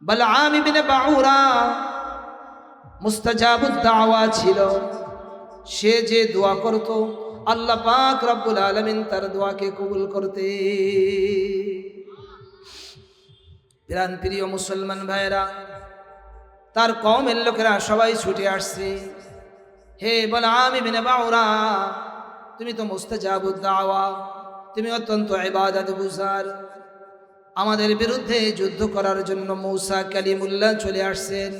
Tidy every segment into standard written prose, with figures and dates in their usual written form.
বালআম ইবনে বাউরা মুস্তাজাবুদ দাওয়া ছিল। সে যে দোয়া করত আল্লাহ পাক রব্বুল আলামিন তার দোয়াকে কবুল করতে। প্রিয় মুসলমান ভাইরা, তার কওমের লোকেরা সবাই ছুটে আসছে। হে বালআম ইবনে বাউরা, তুমি তো মুস্তাজাবুদ দাওয়া, তুমি অত্যন্ত ইবাদত গুজার। আমাদের বিরুদ্ধে যুদ্ধ করার জন্য মূসা কালিমুল্লাহ চলে আসছেন,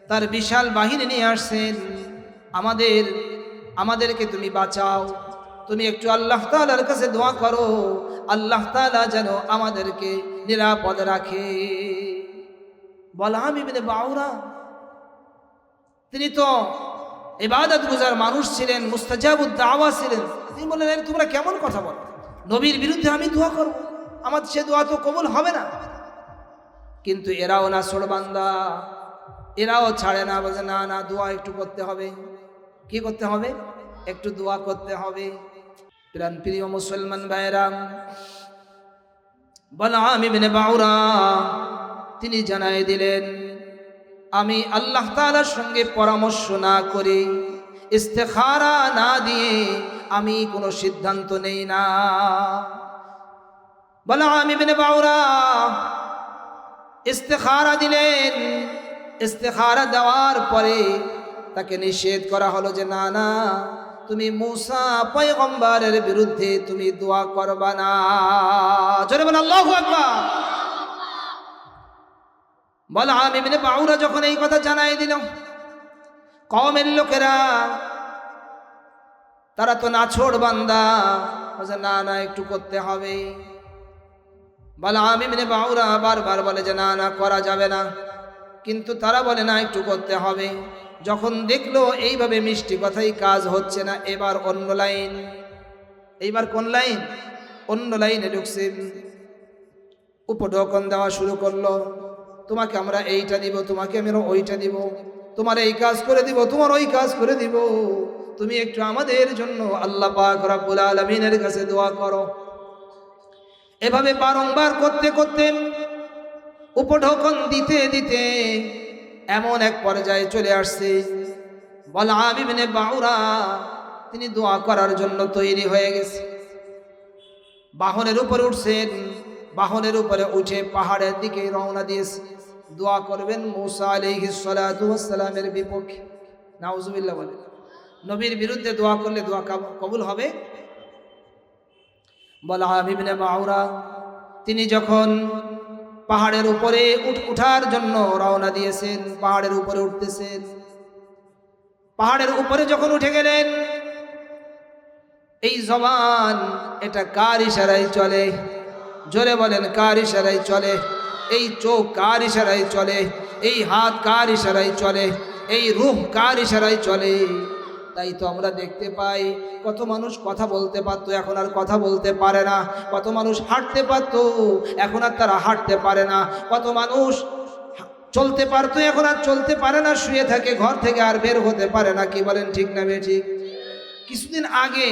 তার বিশাল বাহিনী নিয়ে আসছেন। আমাদেরকে তুমি বাঁচাও। তুমি একটু আল্লাহ তাআলার কাছে দোয়া করো, আল্লাহ তাআলা যেন আমাদেরকে নিরাপদ রাখে। বালআম ইবনে বাউরা তিনি তো ইবাদত গুজার মানুষ ছিলেন, মুস্তাজাবুদ দাওয়া ছিলেন। তিনি বললেন, তোমরা কেমন কথা বলো, নবীর বিরুদ্ধে আমি দোয়া করব, আমার সে দোয়া তো কবুল হবে না। কিন্তু এরাও নাছোড় বান্দা, এরাও ছাড়ে না, বলে না না, দোয়া একটু করতে হবে। কি করতে হবে? একটু দোয়া করতে হবে। প্রিয় মুসলমান ভাইরা, বালআম ইবনে বাউরা তিনি জানাই দিলেন, আমি আল্লাহ তাআলার সঙ্গে পরামর্শ না করে, ইস্তেখারা না দিয়ে আমি কোনো সিদ্ধান্ত নেই না। বালআম ইবনে বাউরা ইস্তেখারা দিলেন। ইস্তেখারা দেওয়ার পরে তাকে নিষেধ করা হলো যে না না, তুমি মূসা পয়গম্বরের বিরুদ্ধে তুমি দোয়া করবা না। জোরে বলেন আল্লাহু আকবার। বালআম ইবনে বাউরা যখন এই কথা জানাই দিল, কওমের লোকেরা তারা তো নাছোড় বান্দা, বলে না না, একটু করতে হবে। বালআম ইবনে বাউরা বারবার বলে যে না না, করা যাবে না, কিন্তু তারা বলে না, একটু করতে হবে। যখন দেখলো এইভাবে মিষ্টি কথাই কাজ হচ্ছে না, এবার অন্য লাইন। এইবার কোন লাইন? অন্য লাইনে ঢুকছে। উপঢৌকন দেওয়া শুরু করলো, তোমাকে আমরা এইটা দিব, তোমাকে আমরা ওইটা দিব, তোমার এই কাজ করে দিব, তোমার ওই কাজ করে দিব, তুমি একটু আমাদের জন্য আল্লাহ পাক রব্বুল আলামিনের কাছে দোয়া করো। এভাবে বারংবার করতে করতে, উপঢৌকন দিতে দিতে এমন এক পর্যায়ে চলে আসছে, বালআম ইবনে বাউরা তিনি দোয়া করার জন্য তৈরি হয়ে গেছে। বাহনের উপরে উঠছেন, বাহনের উপরে উঠে পাহাড়ের দিকে রওনা দিয়েছে। দোয়া করবেন মূসা আলাইহিস সালাতু ওয়াস সালামের বিপক্ষে। নাউজুবিল্লাহ বলে, নবীর বিরুদ্ধে দোয়া করলে দোয়া কবুল হবে? বালআম ইবনে বাউরা তিনি যখন পাহাড়ের উপরে উঠার জন্য রওনা দিয়েছেন, পাহাড়ের উপরে উঠতেছেন। পাহাড়ের উপরে যখন উঠে গেলেন, এই জবান এটা কার ইশারায় চলে? জোরে বলেন, কার ইশারায় চলে? এই চোখ কার ইশারায় চলে? এই হাত কার ইশারায় চলে? এই রূহ কার ইশারায় চলে? তাই তো আমরা দেখতে পাই, কত মানুষ কথা বলতে পারতো, এখন আর কথা বলতে পারে না। কত মানুষ হাঁটতে পারতো, এখন আর তারা হাঁটতে পারে না। কত মানুষ চলতে পারতো, এখন আর চলতে পারে না, শুয়ে থাকে, ঘর থেকে আর বের হতে পারে না। কি বলেন, ঠিক না বেঠিক? কিছুদিন আগে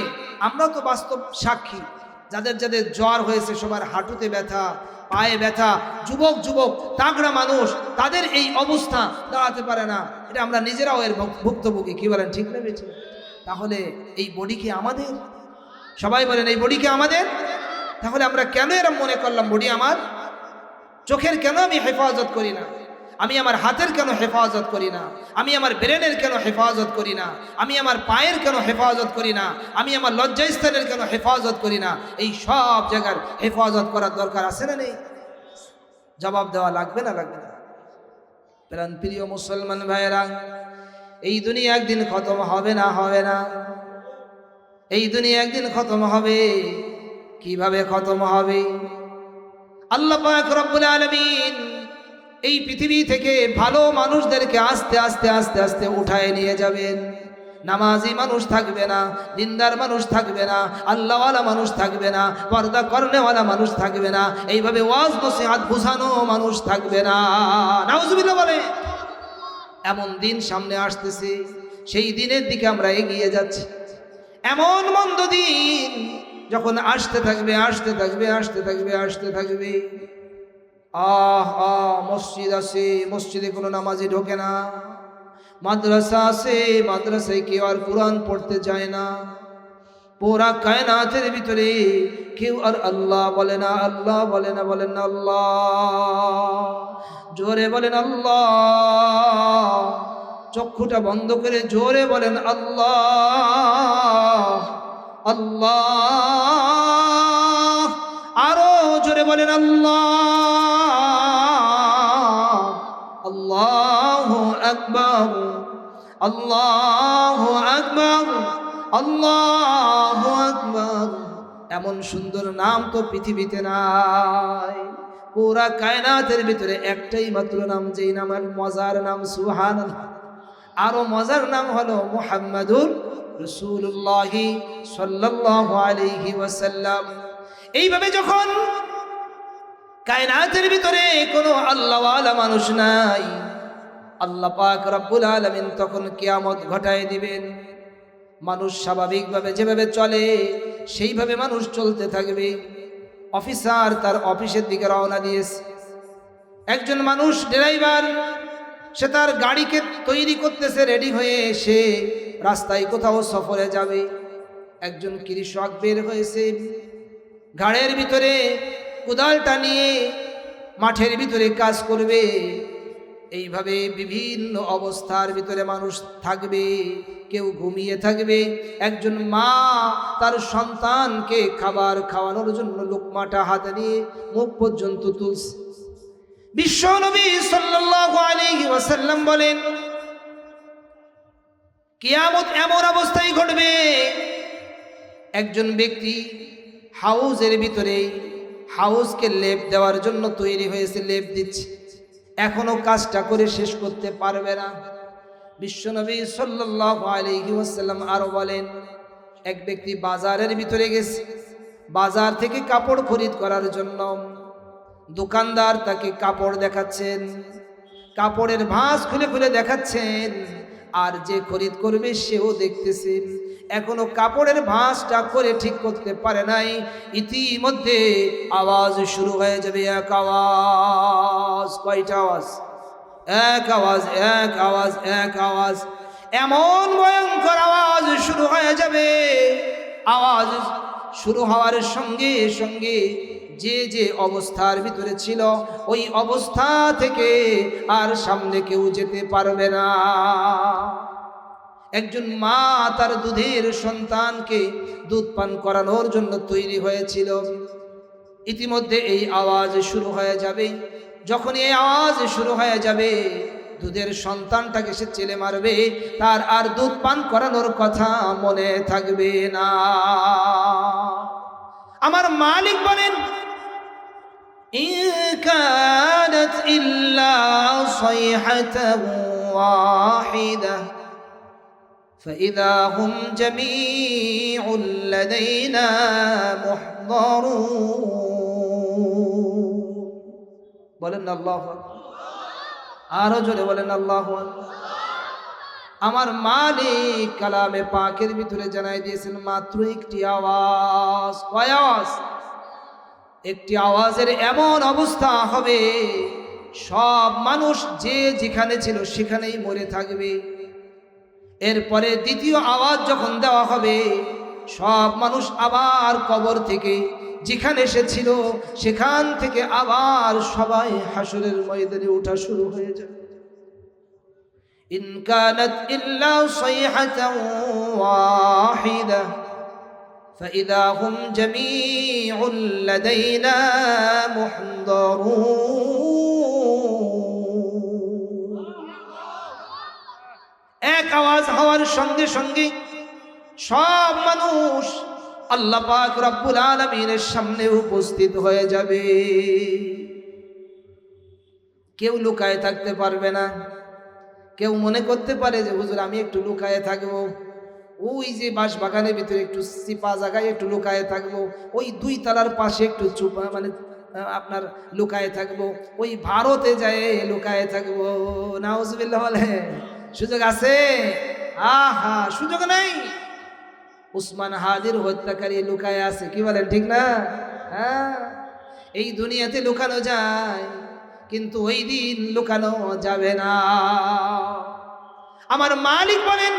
আমরা তো বাস্তব সাক্ষী, যাদের যাদের জ্বর হয়েছে সবার হাঁটুতে ব্যথা, পায়ে ব্যথা, যুবক তাগড়া মানুষ, তাদের এই অবস্থা, দাঁড়াতে পারে না। এটা আমরা নিজেরাও এর ভুক্তভোগী। কি বলেন, ঠিক না বেঠিক? তাহলে এই বডি কি আমাদের? সবাই বলেন, এই বডি কি আমাদের? তাহলে আমরা কেন এরম মনে করলাম বডি আমার? চোখের কেন আমি হেফাজত করি না? আমি আমার হাতের কেন হেফাজত করি না? আমি আমার ব্রেনের কেন হেফাজত করি না? আমি আমার পায়ের কেন হেফাজত করি না? আমি আমার লজ্জাস্থানের কেন হেফাজত করি না? এই সব জায়গার হেফাজত করার দরকার আছে না নেই? জবাব দেওয়া লাগবে না, লাগবে না? প্রিয় মুসলমান ভাইয়েরা, এই দুনিয়া একদিন খতম হবে না, হবে না? এই দুনিয়া একদিন খতম হবে। কিভাবে খতম হবে? আল্লাহ পাক রব্বুল আলামিন এই পৃথিবী থেকে ভালো মানুষদেরকে আস্তে আস্তে আস্তে আস্তে উঠায় নিয়ে যাবেন। নামাজি মানুষ থাকবে না, দিনদার মানুষ থাকবে না, আল্লাহওয়ালা মানুষ থাকবে না, পর্দা করনেওয়ালা মানুষ থাকবে না, এইভাবে ওয়াজ নসিহত বুঝানো মানুষ থাকবে না। নাউজুবিল্লাহ বলে। এমন দিন সামনে আসতেছে, সেই দিনের দিকে আমরা এগিয়ে যাচ্ছি। এমন মন্দ দিন যখন আসতে থাকবে, আসতে থাকবে, আসতে থাকবে, আসতে থাকবে। মসজিদ আছে, মসজিদে কোনো নামাজি ঢোকে না। মাদ্রাসা আছে, মাদ্রাসায় কেউ আর কোরআন পড়তে যায় না। পুরা কায়নাতের ভিতরে কেউ আর আল্লাহ বলে না, আল্লাহ বলে না। বলেন না আল্লাহ, জোরে বলেন আল্লাহ। চক্ষুটা বন্ধ করে জোরে বলেন আল্লাহ, আল্লাহ। আরো জোরে বলেন আল্লাহ, আল্লাহু আকবার, আল্লাহু আকবার, আল্লাহু আকবার। এমন সুন্দর নাম তো পৃথিবীতে নাই। পুরা কায়নাতের ভিতরে একটাই মাত্র নাম, যেই নামের মজার নাম সুবহানাল্লাহ। আরো মজার নাম হলো মুহাম্মাদুর রাসূলুল্লাহ সাল্লাল্লাহু আলাইহি ওয়াসাল্লাম। এইভাবে যখন কায়নাতের ভিতরে কোনো আল্লাহওয়ালা মানুষ নাই, আল্লাহ পাক রব্বুল আলামিন তখন কিয়ামত ঘটায় দিবেন। মানুষ স্বাভাবিকভাবে যেভাবে চলে সেইভাবে মানুষ চলতে থাকবে। অফিসার তার অফিসের দিকে রওনা দিয়েছে। একজন মানুষ ড্রাইভার, সে তার গাড়িকে তৈরি করতেছে, রেডি হয়ে সে রাস্তায় কোথাও সফরে যাবে। একজন কৃষক বের হয়েছে, ঘাড়ের ভিতরে কোদালটা নিয়ে মাঠের ভিতরে কাজ করবে। এইভাবে বিভিন্ন অবস্থার ভিতরে মানুষ থাকবে, কেউ ঘুমিয়ে থাকবে। একজন মা তার সন্তানকে খাবার খাওয়ানোর জন্য লোকমাটা হাতে নিয়ে মুখ পর্যন্ত তুলছে। বিশ্ব নবী সাল্লাল্লাহু আলাইহি ওয়াসাল্লাম বলেন, কিয়ামত এমন অবস্থায় ঘটবে, একজন ব্যক্তি হাউজের ভিতরে, হাউজকে লেপ দেওয়ার জন্য তৈরি হয়েছে, লেপ দিচ্ছে, এখনো কাজটা করে শেষ করতে পারবে না। বিশ্বনবী সাল্লাল্লাহু আলাইহি ওয়াসাল্লাম আরো বলেন, এক ব্যক্তি বাজারের ভিতরে গেছে, বাজার থেকে কাপড় খরিদ করার জন্য। দোকানদার তাকে কাপড় দেখাচ্ছেন, কাপড়ের ভাঁজ খুলে খুলে দেখাচ্ছেন, আর যে খরিদ করবে সেও দেখতেছেন। এখনো কাপড়ের ভাঁজটা করে ঠিক করতে পারে নাই। ইতিমধ্যে আওয়াজ শুরু হয়ে যাবে, এক আওয়াজ। কয়টা আওয়াজ? এক আওয়াজ, এক আওয়াজ, এক আওয়াজ। এমন ভয়ঙ্কর আওয়াজ শুরু হয়ে যাবে। আওয়াজ শুরু হওয়ার সঙ্গে সঙ্গে যে যে অবস্থার ভিতরে ছিল ওই অবস্থা থেকে আর সামনে কেউ যেতে পারবে না। একজন মা তার দুধের সন্তানকে দুধ পান করানোর জন্য তৈরি হয়েছিল। ইতিমধ্যে এই আওয়াজ শুরু হয়ে যাবে। যখন এই আওয়াজ শুরু হয়ে যাবে, দুধের সন্তানটাকে সে চেলে মারবে, তার আর দুধ পান করানোর কথা মনে থাকবে না। আমার মালিক বলেন, ইন কানাত ইল্লা সাইহাতান ওয়াহিদা فإذا هم جميع لدينا محضرون। বলেন আল্লাহু আকবার। আরো জোরে বলেন আল্লাহু আকবার। আমার মালিক কালামে পাকের ভিতরে জানাই দিয়েছেন মাত্র একটি আওয়াজ। কয় আওয়াজ? একটি আওয়াজের এমন অবস্থা হবে, সব মানুষ যে যেখানে ছিল সেখানেই মরে থাকবে। এরপরে দ্বিতীয় আওয়াজ যখন দেওয়া হবে, সব মানুষ আবার কবর থেকে যেখানে এসেছিল সেখান থেকে আবার সবাই হাসরের ময়দানে ওঠা শুরু হয়ে যাবে। ইন কানাত ইল্লা সাইহাতান ওয়াহিদা ফাইদা হুম জামিউল লাদাইনা মুহদারুন। এক আওয়াজ হওয়ার সঙ্গে সঙ্গে সব মানুষ আল্লাহ পাক রব্বুল আলামিনের সামনে উপস্থিত হয়ে যাবে। কেউ লুকায় থাকতে পারবে না। কেউ মনে করতে পারে যে হুজুর আমি একটু লুকায়ে থাকবো, ওই যে বাঁশ বাগানের ভিতরে একটু চিপা জায়গায় একটু লুকায়ে থাকবো, ওই 2 তলার পাশে একটু চুপা মানে আপনার লুকায়ে থাকবো, ওই ভারতে যায় লুকায়ে থাকবো। নাউজুবিল্লাহ বলে সুযোগ আছে? আহা, সুযোগ নাই। উসমান হাদির হত্যাকারী লুকায় আছে, কি বলেন ঠিক না? হ্যাঁ, এই দুনিয়াতে লুকানো যায়, কিন্তু ওই দিন লুকানো যাবে না। আমার মালিক বলেন,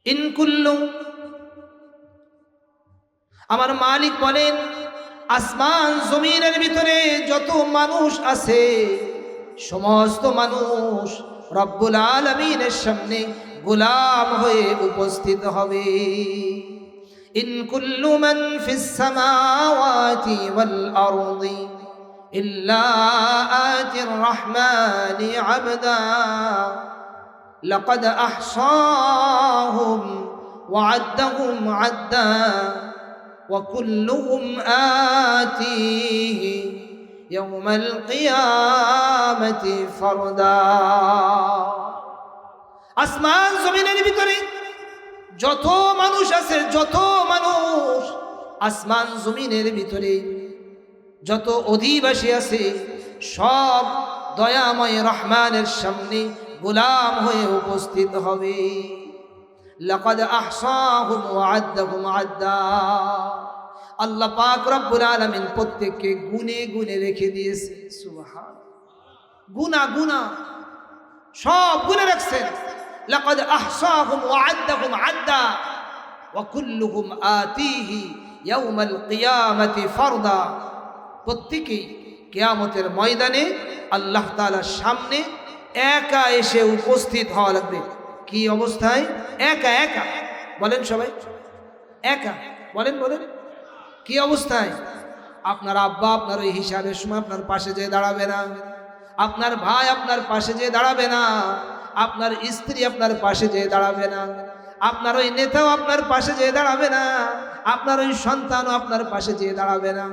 ইন কুল্লু, আমার মালিক বলেন আসমান জমিনের ভিতরে যত মানুষ আছে সমস্ত মানুষ রব্বুল আলামিনের সামনে গোলাম হয়ে উপস্থিত হবে। ইন কুল্লু মান ফিস সামাওয়াতি ওয়াল আরদি ইল্লা আতির রহমানি আবদা লাকাদ আহসাহুম ওয়া আদ্দাহুম আদ্দা وكلهم آتيه يوم القيامة فردا। আসমান জমিনের ভিতরে যত মানুষ আছে, যত মানুষ আসমান জমিনের ভিতরে যত অধিবাসী আছে সব দয়াময় রহমানের সামনে গোলাম হয়ে উপস্থিত হবে। লাকাদ আহসাহুম ওয়া আদ্দাহুম আদ্দা। আল্লাহ পাক রব্বুল আলামিন প্রত্যেককে গুনে গুনে রেখে দিয়েছে। সুবহানাল্লাহ, গুনা গুনা সব গুনে রাখছেন। লাকাদ আহসাহুম ওয়া আদ্দাহুম আদ্দা ওয়া কুল্লুহুম আতিহি ইয়াউমাল কিয়ামাতি ফারদা। প্রত্যেকেই কিয়ামতের ময়দানে আল্লাহ তাআলার সামনে একা এসে উপস্থিত হওয়া লাগবে। কি অবস্থায়? একা একা। বলেন সবাই, একা বলেন বলেন। কি অবস্থায়? আপনার আব্বা আপনার ওই হিসাবের সময় আপনার পাশে যেয়ে দাঁড়াবে না, আপনার ভাই আপনার পাশে যেয়ে দাঁড়াবে না, আপনার স্ত্রী আপনার পাশে যেয়ে দাঁড়াবে না, আপনার ওই নেতাও আপনার পাশে যেয়ে দাঁড়াবে না, আপনার ওই সন্তানও আপনার পাশে যেয়ে দাঁড়াবে না,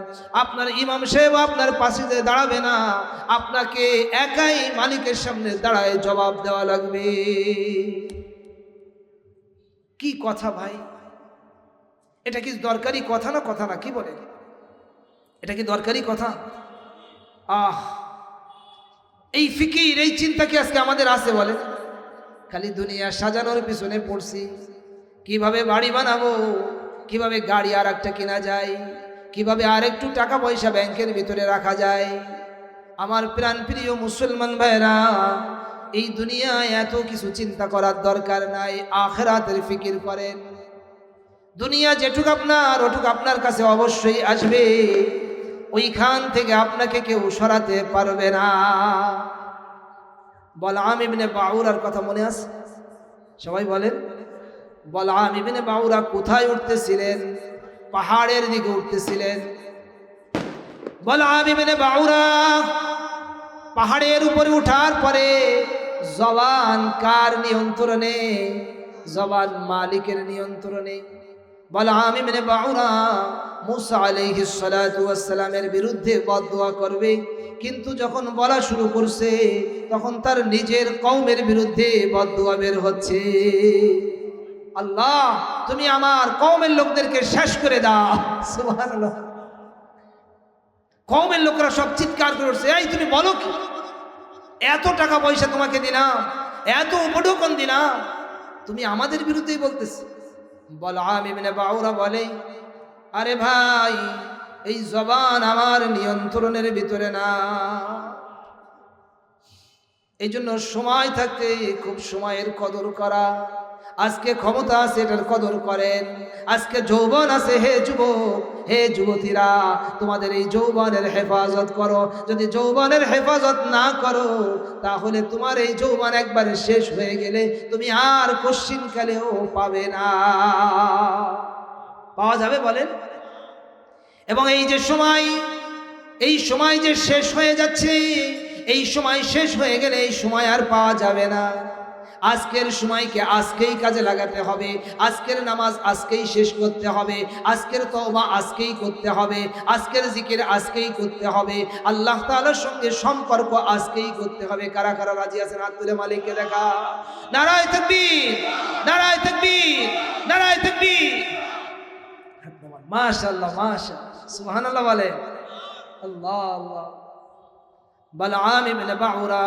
আপনার ইমাম সাহেব আপনার পাশে যেয়ে দাঁড়াবে না। আপনাকে একাই মালিকের সামনে দাঁড়ায় জবাব দেওয়া লাগবে। কি কথা ভাই, এটা কি দরকারি কথা না? কথা না, কি বলে? এটা কি দরকারি কথা? এই ফিকির, এই চিন্তা কি আজকে আমাদের আছে? বলে খালি দুনিয়া সাজানোর পিছনে পড়ছি, কিভাবে বাড়ি বানাবো, কিভাবে গাড়ি আর একটা কেনা যায়, কিভাবে আর একটু টাকা পয়সা ব্যাংকের ভিতরে রাখা যায়। আমার প্রাণ প্রিয় মুসলমান ভাইরা, এই দুনিয়ায় এত কিছু চিন্তা করার দরকার নাই, আখিরাতের ফিকির করেন। দুনিয়া যেটুক আপনার, ওটুক আপনার কাছে অবশ্যই আসবে, ওইখান থেকে আপনাকে কেউ সরাতে পারবে না। বলআম ইবনে বাউরার কথা মনে আছে? সবাই বলেন, বলআম ইবনে বাউরা কোথায় উঠতেছিলেন? পাহাড়ের দিকে উঠতেছিলেন। বলআম ইবনে বাউরা পাহাড়ের উপরে উঠার পরে জবান কার নিয়ন্ত্রণে? জবান মালিকের নিয়ন্ত্রণে। বলআম ইবনে বাউরা মুসা আলাইহিস সালাতু ওয়াস সালামের বিরুদ্ধে বদদুয়া করবে, কিন্তু যখন বলা শুরু করছে তখন তার নিজের কওমের বিরুদ্ধে বদদুয়া বের হচ্ছে। আল্লাহ, তুমি আমার কওমের লোকদেরকে শেষ করে দাও। সুবহানাল্লাহ। কওমের লোকরা সব চিৎকার করে উঠছে, এই তুমি বলো কি? এত টাকা পয়সা তোমাকে দিলাম, এত উপঢৌকন দিলাম, তুমি আমাদের বিরুদ্ধেই বলতেছ। বলআম ইবনে বাউরা বলে, আরে ভাই, এই জবান আমার নিয়ন্ত্রণের ভিতরে না। এই জন্য সময় থাকতে খুব সময়ের কদর করা। আজকে ক্ষমতা আছে, এটার কদর করেন। আজকে যৌবন আছে, হে যুবক, হে যুবতীরা, তোমাদের এই যৌবনের হেফাজত করো। যদি যৌবনের হেফাজত না করো তাহলে তোমার এই যৌবন একবারে শেষ হয়ে গেলে তুমি আর কশ্চিনকালেও পাবে না। পাওয়া যাবে বলেন? এবং এই যে সময়, এই সময় যে শেষ হয়ে যাচ্ছে, এই সময় শেষ হয়ে গেলে এই সময় আর পাওয়া যাবে না। আজকের সময়কে আজকেই কাজে লাগাতে হবে, আজকের নামাজ আজকেই শেষ করতে হবে, আজকের তওবা আজকেই করতে হবে, আজকের জিকির আজকেই করতে হবে, আল্লাহ তাআলার সঙ্গে সম্পর্ক আজকেই করতে হবে। কারা কারা রাজি আছেন? হাত তুলে মালিককে দেখা। নারায়ে তাকবীর, নারায়ে তাকবীর, নারায়ে তাকবীর। মাশাআল্লাহ, মাশাআল্লাহ, সুবহানাল্লাহ বলে। আল্লাহ আল্লাহ। বলআম ইবনে বাউরা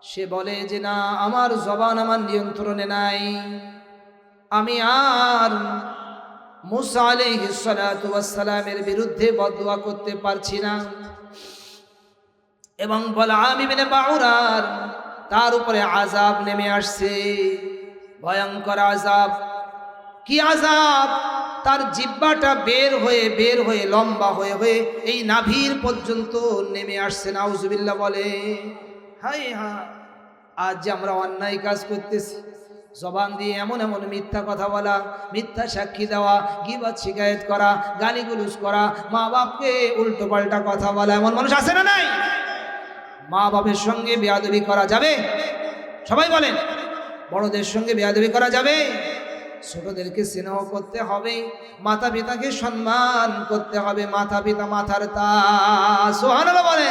সে বলে যে না, আমার জবান আমার নিয়ন্ত্রণে নাই, আমি আর মুসা আলাইহিস সালাতু ওয়াস সালামের বিরুদ্ধে বদদুয়া করতে পারছি না, এবং বলআম ইবনে বাউরার তার উপরে আযাব নেমে আসছে, ভয়ঙ্কর আযাব। কি আযাব? তার জিহ্বাটা বের হয়ে লম্বা হয়ে এই নাভির পর্যন্ত নেমে আসছে। নাউজুবিল্লাহ বলে। হায় হায়, আজ যে আমরা অন্যায় কাজ করতেছি, জবান দিয়ে এমন এমন মিথ্যা কথা বলা, মিথ্যা সাক্ষী দেওয়া, গীবত শিকায়েত করা, গালিগুলোজ করা, মা বাপকে উল্টো পাল্টা কথা বলা, এমন মানুষ আছে না নাই? মা বাপের সঙ্গে বেয়াদবি করা যাবে? সবাই বলেন। বড়দের সঙ্গে বেয়াদবি করা যাবে? ছোটদেরকে স্নেহ করতে হবে, মাতা পিতাকে সম্মান করতে হবে। মাতা পিতা মাথার তাজ। সুবহানাল্লাহ বলে।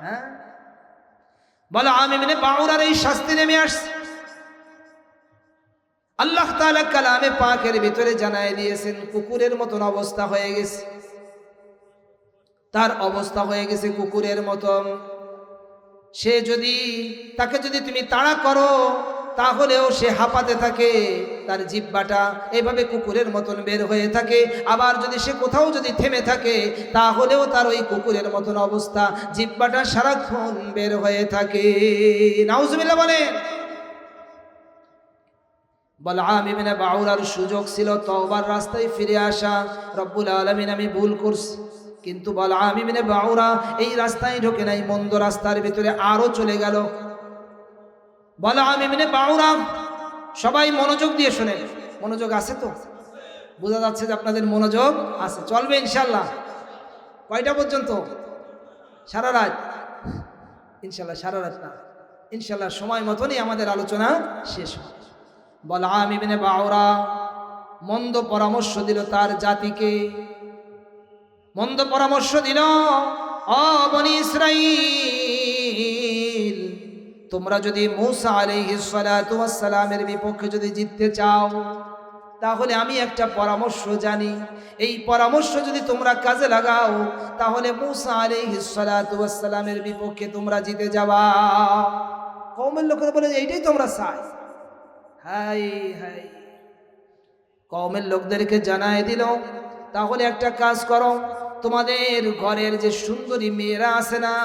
হ্যাঁ, বলআম ইবনে বাউরার এই শাস্তি নেমে আসছে। আল্লাহ তাআলা কালামে পাকের ভিতরে জানায় দিয়েছেন, কুকুরের মতন অবস্থা হয়ে গেছে, তার অবস্থা হয়ে গেছে কুকুরের মতন। সে যদি তাকে যদি তুমি তাড়া করো তাহলেও সে হাঁপাতে থাকে, তার জিহ্বাটা এইভাবে কুকুরের মতন বের হয়ে থাকে। আবার যদি সে কোথাও যদি থেমে থাকে তাহলেও তার ওই কুকুরের মতন অবস্থা, জিহ্বাটা সারাক্ষণ বের হয়ে থাকে। নাউজুবিল্লাহ বলেন। বলআম ইবনে বাউরার সুযোগ ছিল তওবার রাস্তায় ফিরে আসা, রব্বুল আলামিন আমি ভুল করছি, কিন্তু বলআম ইবনে বাউরা এই রাস্তায় ঢোকে নাই, মন্দ রাস্তার ভিতরে আরো চলে গেল। বলআম ইবনে বাউরা, সবাই মনোযোগ দিয়ে শুনেন। মনোযোগ আছে তো? বোঝা যাচ্ছে যে আপনাদের মনোযোগ আছে। চলবে ইনশাল্লাহ। কয়টা পর্যন্ত? সারা রাত? ইনশাল্লাহ সারা রাত না, ইনশাল্লাহ সময় মতনই আমাদের আলোচনা শেষ হবে। বলআম ইবনে বাউরা মন্দ পরামর্শ দিল তার জাতিকে, মন্দ পরামর্শ দিল, ও বনি ইসরাঈল, তোমরা যদি মূসা আলাইহিস সালাতু ওয়াস সালামের বিপক্ষে যদি জিততে চাও তাহলে আমি একটা পরামর্শ জানি, এই পরামর্শ যদি তোমরা কাজে লাগাও তাহলে মূসা আলাইহিস সালাতু ওয়াস সালামের বিপক্ষে তোমরা জিতে যাবা। কওমের লোকেরা বলে এইটাই তোমরা চাই। হাই হাই, কওমের লোকদেরকে জানায় দিল, তাহলে একটা কাজ করো, তোমাদের ঘরের যে সুন্দরী মেয়েরা আছে না,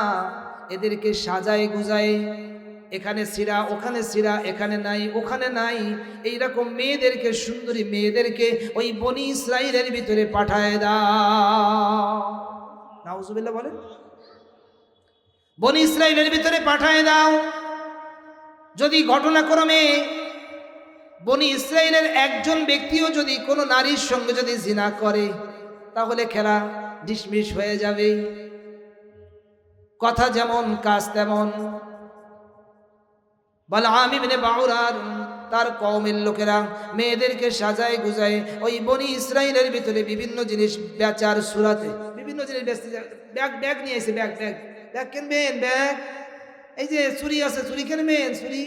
এদেরকে সাজায় গুজায়, এখানে সিরা ওখানে সিরা, এখানে নাই ওখানে নাই, এইরকম মেয়েদেরকে, সুন্দরী মেয়েদেরকে ওই বনি ইসরাইলের ভিতরে পাঠায় দাও। নাউজুবিল্লাহ বলেন। বনি ইসরাইলের ভিতরে পাঠায় দাও। যদি ঘটনাক্রমে বনি ইসরাইলের একজন ব্যক্তিও যদি কোনো নারীর সঙ্গে যদি জিনা করে তাহলে খেলা ডিসমিস হয়ে যাবে। কথা যেমন কাজ তেমন। বলআম ইবনে বাউরার তার কওমের লোকেরা মেয়েদেরকে সাজায় গুজায় ওই বনি ইসরাইলের ভিতরে বিভিন্ন জিনিস বেচার সুরাতে, বিভিন্ন জিনিস বেচতে যায়। ব্যাগ নিয়ে এসে ব্যাগ কিনবেন, ব্যাগ, এই যে চুরি আছে, চুরি কিনবেন, চুরি,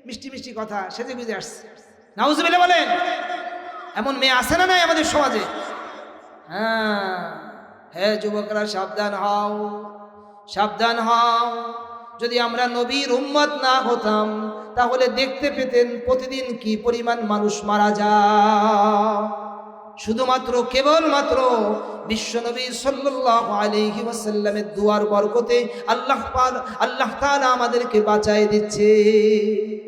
মিষ্টি মিষ্টি কথা সেজে বুঝে আসছে। নাউজুবিল্লাহ বলেন। এমন মেয়ে আছে না নাই আমাদের সমাজে? হ্যাঁ যুবকরা, সাবধান হও, সাবধান হও। যদি আমরা নবীর উম্মত না হতাম তাহলে দেখতে পেতেন প্রতিদিন কি পরিমাণ মানুষ মারা যায়। শুধুমাত্র কেবলমাত্র বিশ্বনবী সাল্লাল্লাহু আলাইহি ওয়াসাল্লামের দুয়ার বরকতে আল্লাহ তাআলা আমাদেরকে বাঁচায় দিচ্ছে,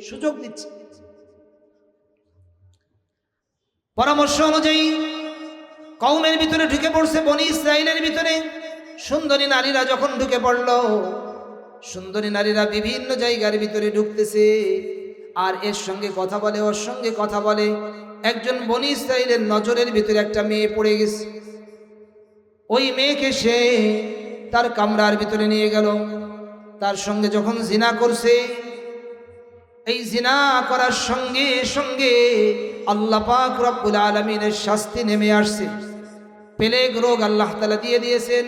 সুযোগ দিচ্ছে। পরামর্শ অনুযায়ী কওমের ভিতরে ঢুকে পড়ছে, বনি ইসরাইলের ভিতরে সুন্দরী নারীরা যখন ঢুকে পড়ল, সুন্দরী নারীরা বিভিন্ন জায়গার ভিতরে ঢুকতেছে আর এর সঙ্গে কথা বলে, ওর সঙ্গে কথা বলে। একজন বনি ইসরাইলের নজরের ভিতরে একটা মেয়ে পড়ে গেছে। ওই মেয়েকে সে তার কামরার ভিতরে নিয়ে গেল, তার সঙ্গে যখন জিনা করছে, এই জিনা করার সঙ্গে সঙ্গে আল্লাহ পাক রব্বুল আলামিনের শাস্তি নেমে আসছে। প্লেগ রোগ আল্লাহ তাআলা দিয়ে দিয়েছেন।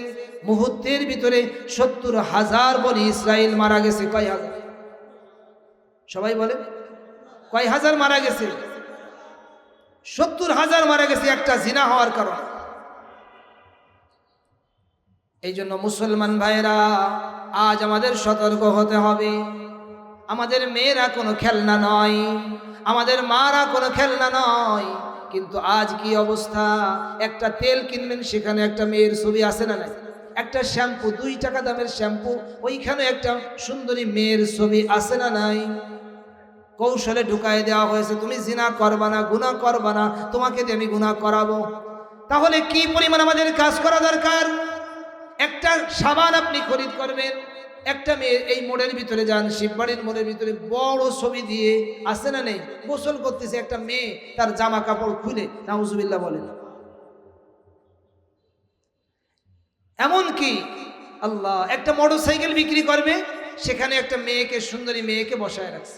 মুহূর্তের ভিতরে ৭০,০০০ বনি ইসরাইল মারা গেছে। কয় হাজার? সবাই বলেন, কয় হাজার মারা গেছে? ৭০,০০০ মারা গেছে একটা জিনা হওয়ার কারণে। এই জন্য মুসলমান ভাইরা, আজ আমাদের সতর্ক হতে হবে। আমাদের মেয়েরা কোনো খেলনা নয়, আমাদের মারা কোনো খেলনা নয়। কিন্তু আজ কি অবস্থা, একটা তেল কিনবেন সেখানে একটা মেয়ের ছবি আছে না নাই, একটা শ্যাম্পু 2 টাকা দামের শ্যাম্পু ওইখানে একটা সুন্দরী মেয়ের ছবি আছে না নাই। কৌশলে ঢুকায় দেওয়া হয়েছে, তুমি জিনা করবা না, গুনাহ করবা না, তোমাকে দিয়ে আমি গুনাহ করাবো। তাহলে কি পরিমাণ আমাদের কাজ করা দরকার। একটা সাবান আপনি খরিদ করবেন, একটা মেয়ে এই মোড়ের ভিতরে যান, শিববাড়ির মোড়ের ভিতরে বড় ছবি দিয়ে আছে না নেই, গোসল করতেছে একটা মেয়ে, তার জামা কাপড় খুলে, নাউজুবিল্লাহ বলেন। এমন কি আল্লাহ, একটা মোটরসাইকেল বিক্রি করবে, সেখানে একটা মেয়েকে, সুন্দরী মেয়েকে বসায় রাখছে।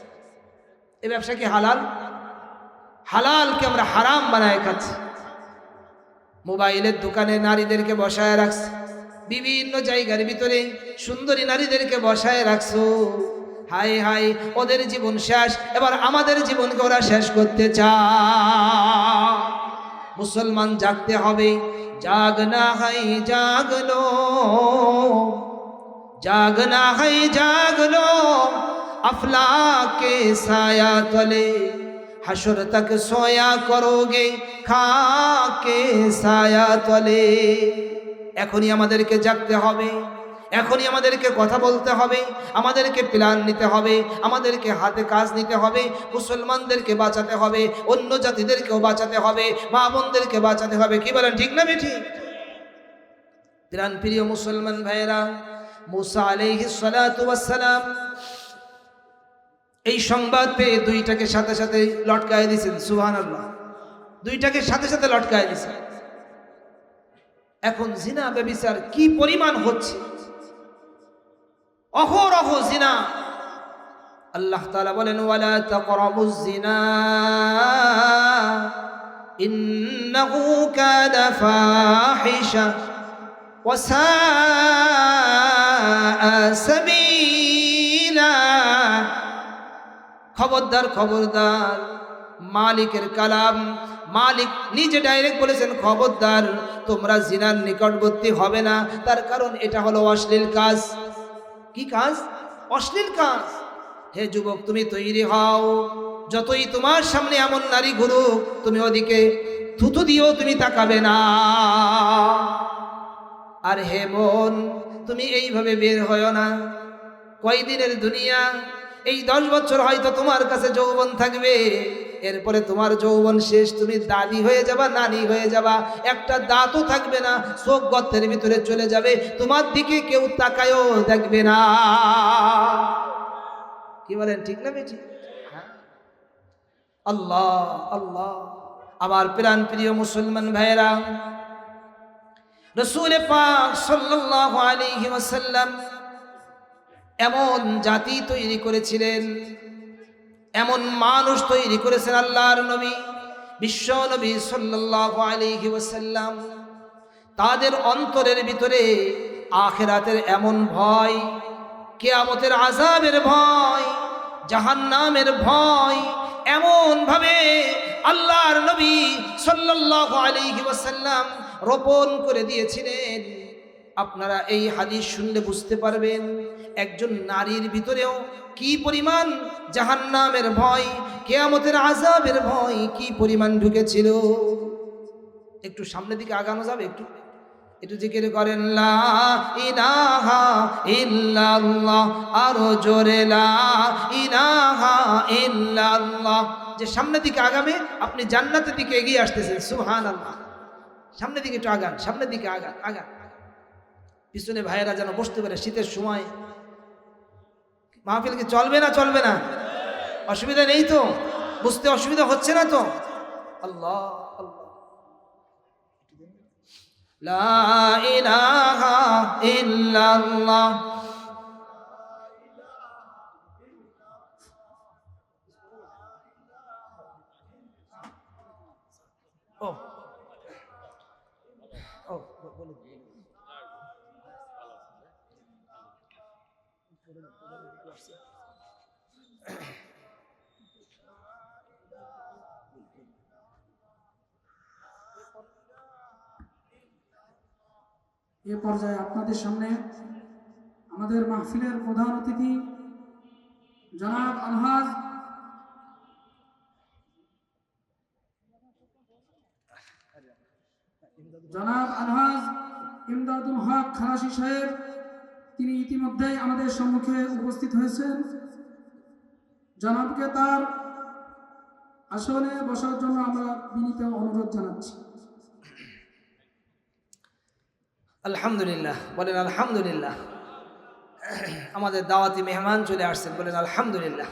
এই ব্যবসা কি হালাল? হালালকে আমরা হারাম বানায় খাচ্ছি। মোবাইলের দোকানে নারীদেরকে বসায় রাখছে, বিভিন্ন জায়গার ভিতরে সুন্দরী নারীদেরকে বসায় রাখছো। হায় হায়, ওদের জীবন শেষ, এবার আমাদের জীবনকে ওরা শেষ করতে চায়। মুসলমান জাগতে হবে, জাগনা হাই জাগলো, জাগনা হাই জাগলো, अफलाके साया तले हशर तक सोया करोगे खाके साया तले। এখনই আমাদেরকে জাগতে হবে, এখনই আমাদেরকে কথা বলতে হবে, আমাদেরকে প্ল্যান নিতে হবে, আমাদেরকে হাতে কাজ নিতে হবে। মুসলমানদেরকে বাঁচাতে হবে, অন্য জাতিদেরকেও বাঁচাতে হবে, মা বোনদেরকে বাঁচাতে হবে। কি বলেন, ঠিক না বেঠি? প্রাণ প্রিয় মুসলমান ভাইয়েরা, মুসা আলাইহিস সালাতু ওয়াস সালাম এই সংবাদ পেয়ে 2টাকে সাথে সাথে লটকায় দিয়েছেন। সুবহানাল্লাহ, 2টাকে সাথে সাথে লটকায় দিয়েছেন। এখন জিনা ব্যভিচার কি পরিমাণ হচ্ছে, অহরহ জিনা। আল্লাহ তাআলা বলেন, ওয়ালা তাকরাবুজ জিনা ইন্নাহু কানা ফাহিশা ওয়া সাআ সাবিলা। খবরদার, খবরদার, মালিকের কালাম, মালিক নিজে ডাইরেক্ট বলেছেন, খবরদার তোমরা জিনার নিকটবর্তী হবে না। তার কারণ এটা হলো অশ্লীল কাজ। কি কাজ? অশ্লীল কাজ। হে যুবক, তুমি তৈরি হও, যতই তোমার সামনে এমন নারী ঘুরুক, তুমি ওদিকে থুতু দিয়েও তুমি তাকাবে না। আর হে মন, তুমি এইভাবে বের হয় না। কয়দিনের দুনিয়া, এই 10 বছর হয়তো তোমার কাছে যৌবন থাকবে, এরপরে তোমার যৌবন শেষ, তুমি দাদি হয়ে যাবা, নানি হয়ে যাবা, একটা দাঁতও থাকবে না, চোখ গর্তের ভিতরে চলে যাবে, তোমার দিকে কেউ তাকায়ও দেখবে না। কি বলেন, ঠিক না বেটি? আল্লাহ আল্লাহ। আমার প্রাণ প্রিয় মুসলমান ভাইয়েরা, রাসূল পাক সাল্লাল্লাহু আলাইহি ওয়াসাল্লাম এমন জাতি তৈরি করেছিলেন, এমন মানুষ তৈরি করেছেন আল্লাহর নবী, বিশ্ব নবী সাল্লাল্লাহু আলাইহি ওয়াসাল্লাম। তাদের অন্তরের ভিতরে আখিরাতের এমন ভয়, কিয়ামতের আযাবের ভয়, জাহান্নামের ভয়, এমন ভাবে আল্লাহর নবী সাল্লাল্লাহু আলাইহি ওয়াসাল্লাম রোপণ করে দিয়েছিলেন। আপনারা এই হাদিস শুনলে বুঝতে পারবেন একজন নারীর ভিতরেও কি পরিমাণ জাহান্নামের ভয়, কিয়ামতের আযাবের ভয় কি পরিমাণ ঢুকেছিল। একটু সামনের দিকে আগানো যাবে? একটু একটু জিকির করেন, লা ইলাহা ইল্লাল্লাহ, আরো জোরে লা ইলাহা ইল্লাল্লাহ। যে সামনের দিকে আগাবে, আপনি জান্নাতের দিকে এগিয়ে আসতেছেন। সুবহানাল্লাহ। সামনের দিকে একটু আগান, সামনের দিকে আগান, আগান। পিছনে ভাইয়েরা যেন বসতে পারে। শীতের সময় মাহফিল কি চলবে না? চলবে না? অসুবিধা নেই তো? বুঝতে অসুবিধা হচ্ছে না তো? আল্লাহ আল্লাহ। লা ইলাহা ইল্লাল্লাহ, ও ও বলুন। এ পর্যায়ে আপনাদের সামনে আমাদের মাহফিলের প্রধান অতিথি জনাব আলহাজ জনাব আলহাজ ইমদাদুল হক খালাসি সাহেব, তিনি ইতিমধ্যেই আমাদের সম্মুখে উপস্থিত হয়েছেন। জনাবকে তার আসনে বসার জন্য আমরা বিনীত অনুরোধ জানাচ্ছি। আলহামদুলিল্লাহ বলেন আলহামদুলিল্লাহ। আমাদের দাওয়াতি মেহমান চলে আসছেন, বলেন আলহামদুলিল্লাহ।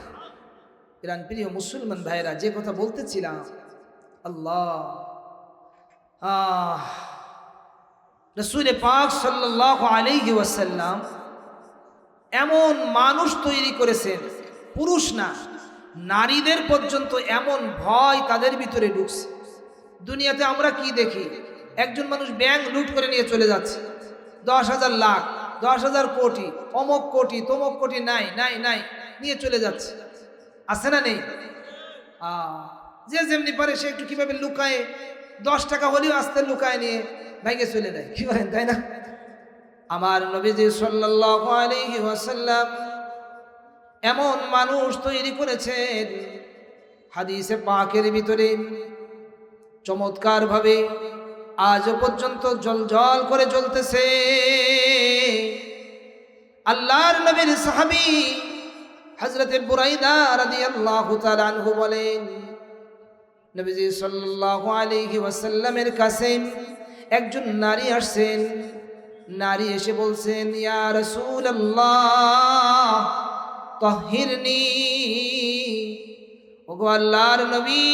ইরান প্রিয় মুসলমান ভাইরা, যে কথা বলতেছিলাম, আল্লাহ রাসূল পাক সাল্লাল্লাহু আলাইহি ওয়াসাল্লাম এমন মানুষ তৈরি করেছেন, পুরুষ না নারীদের পর্যন্ত এমন ভয় তাদের ভিতরে ঢুকছে। দুনিয়াতে আমরা কি দেখি, একজন মানুষ ব্যাংক লুট করে নিয়ে চলে যাচ্ছে, 10,000 লাখ 10,000 কোটি, অমক কোটি তমক কোটি নাই নাই নাই নিয়ে চলে যাচ্ছে, আছে না নেই? যে যেমনি পারে সে একটু কিভাবে লুকায়, 10 টাকা হলেও আস্তে লুকায় নিয়ে ভাইকে চলে যায়, কি বলেন তাই না? আমার নবীজি সাল্লাল্লাহু আলাইহি ওয়াসাল্লাম এমন মানুষ তৈরি করেছেন, হাদিসে পাকের ভিতরে চমৎকার ভাবে আজ পর্যন্ত জলজল করে জ্বলতেছে। আল্লাহর নবীর সাহাবী হযরতে বুরাইদা রাদিয়াল্লাহু তাআলা আনহু বলেন, নবীজি সাল্লাল্লাহু আলাইহি ওয়াসাল্লামের কাছে একজন নারী আসছেন। নারী এসে বলছেন, ইয়া রাসূলুল্লাহ তাহহিরনি, ওগো আল্লাহর নবী